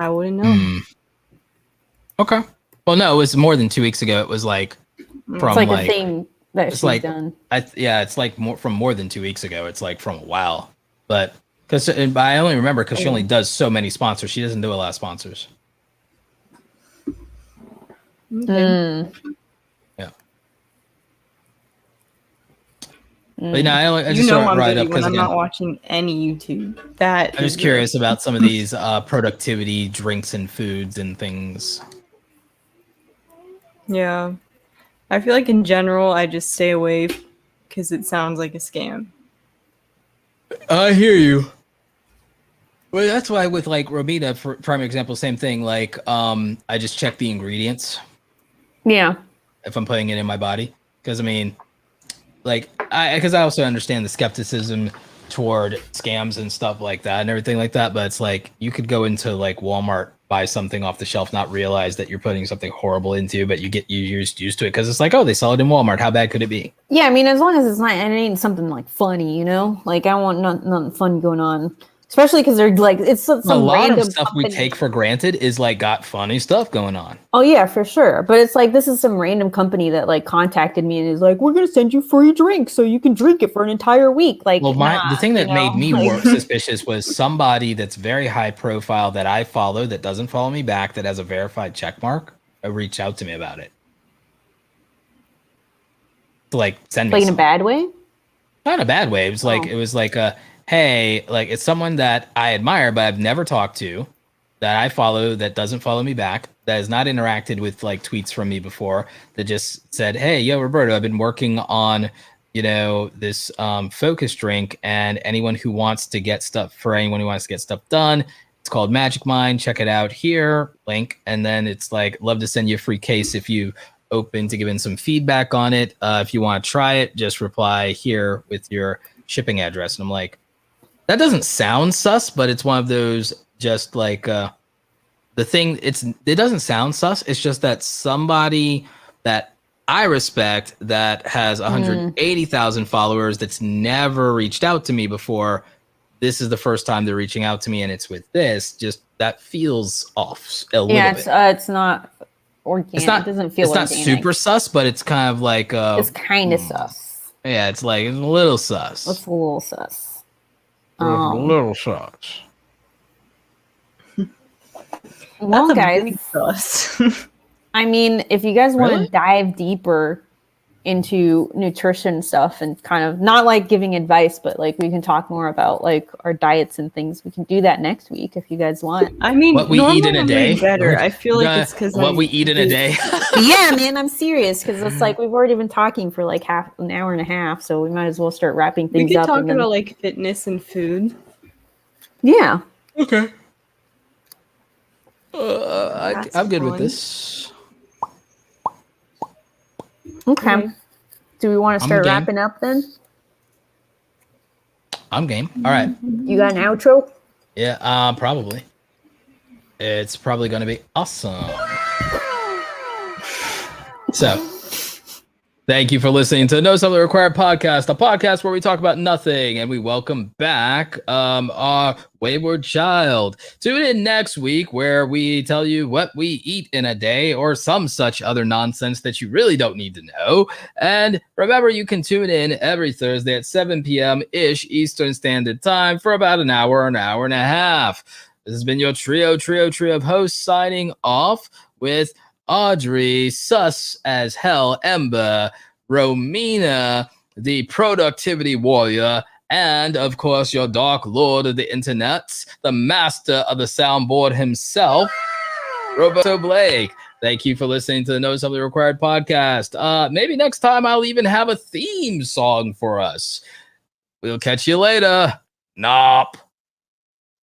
I wouldn't know. Okay. Well, no, it was more than 2 weeks ago. It was like from it's like a thing that she's like, done. It's like more than 2 weeks ago. It's like from a while. But I only remember because she only does so many sponsors. She doesn't do a lot of sponsors. Okay. Yeah. But I just I'm right up when because I'm not watching any YouTube. I'm just curious about some of these productivity drinks and foods and things. Yeah, I feel like in general I just stay away because it sounds like a scam. I hear you. Well, that's why with like Romina, for prime example, same thing. Like, I just check the ingredients. Yeah. If I'm putting it in my body, because I mean, like, because I also understand the skepticism toward scams and stuff like that and everything like that. But it's like you could go into like Walmart, buy something off the shelf, not realize that you're putting something horrible into, but you get used to it because it's like, oh, they sell it in Walmart. How bad could it be? Yeah, I mean, as long as it ain't something like funny, like I want nothing fun going on. Especially because they're like, it's some a lot random of stuff company. we take for granted is like got funny stuff going on. Oh yeah, for sure. But it's like, this is some random company that like contacted me and is like, we're going to send you free drinks so you can drink it for an entire week. Like, well, the thing that made me like, more suspicious was somebody that's very high profile that I follow that doesn't follow me back, that has a verified check mark, reached out to me about it. To like send me in a bad way? Not in a bad way. It was like a, hey, like it's someone that I admire, but I've never talked to, that I follow, that doesn't follow me back, that has not interacted with like tweets from me before, that just said, hey, yo, Roberto, I've been working on, this focus drink, and anyone who wants to get stuff done, it's called Magic Mind. Check it out here, link. And then it's like, love to send you a free case if you open to giving some feedback on it. If you want to try it, just reply here with your shipping address. And I'm like, that doesn't sound sus, but it's one of those just like the thing. It doesn't sound sus. It's just that somebody that I respect that has 180,000 followers that's never reached out to me before. This is the first time they're reaching out to me, and it's with this. Just that feels off a little bit. It's not organic. It doesn't feel. It's not super sus, but it's kind of like it's kind of sus. Yeah, it's like it's a little sus. It's a little sus. A little sus. Well, guys, I mean, if you guys want to dive deeper into nutrition stuff and kind of not like giving advice, but like we can talk more about like our diets and things, we can do that next week if you guys want. I mean, what we eat in a day. Better. I feel like it's because what we eat in a day. Yeah, man, I'm serious because it's like we've already been talking for like an hour and a half, so we might as well start wrapping things up. We could talk about like fitness and food. Yeah. Okay. I'm good with this. Okay. Do we want to start wrapping up then? I'm game. All right. You got an outro? Yeah, probably. It's probably going to be awesome. So, thank you for listening to No Something Required podcast, a podcast where we talk about nothing, and we welcome back our wayward child. Tune in next week where we tell you what we eat in a day or some such other nonsense that you really don't need to know. And remember, you can tune in every Thursday at 7 p.m.-ish Eastern Standard Time for about an hour and a half. This has been your trio of hosts signing off with Audrey, sus as hell, Ember, Romina, the productivity warrior, and of course your dark lord of the internet, the master of the soundboard himself, Roberto Blake. Thank you for listening to the No Something Required podcast. Maybe next time I'll even have a theme song for us. We'll catch you later. Nop.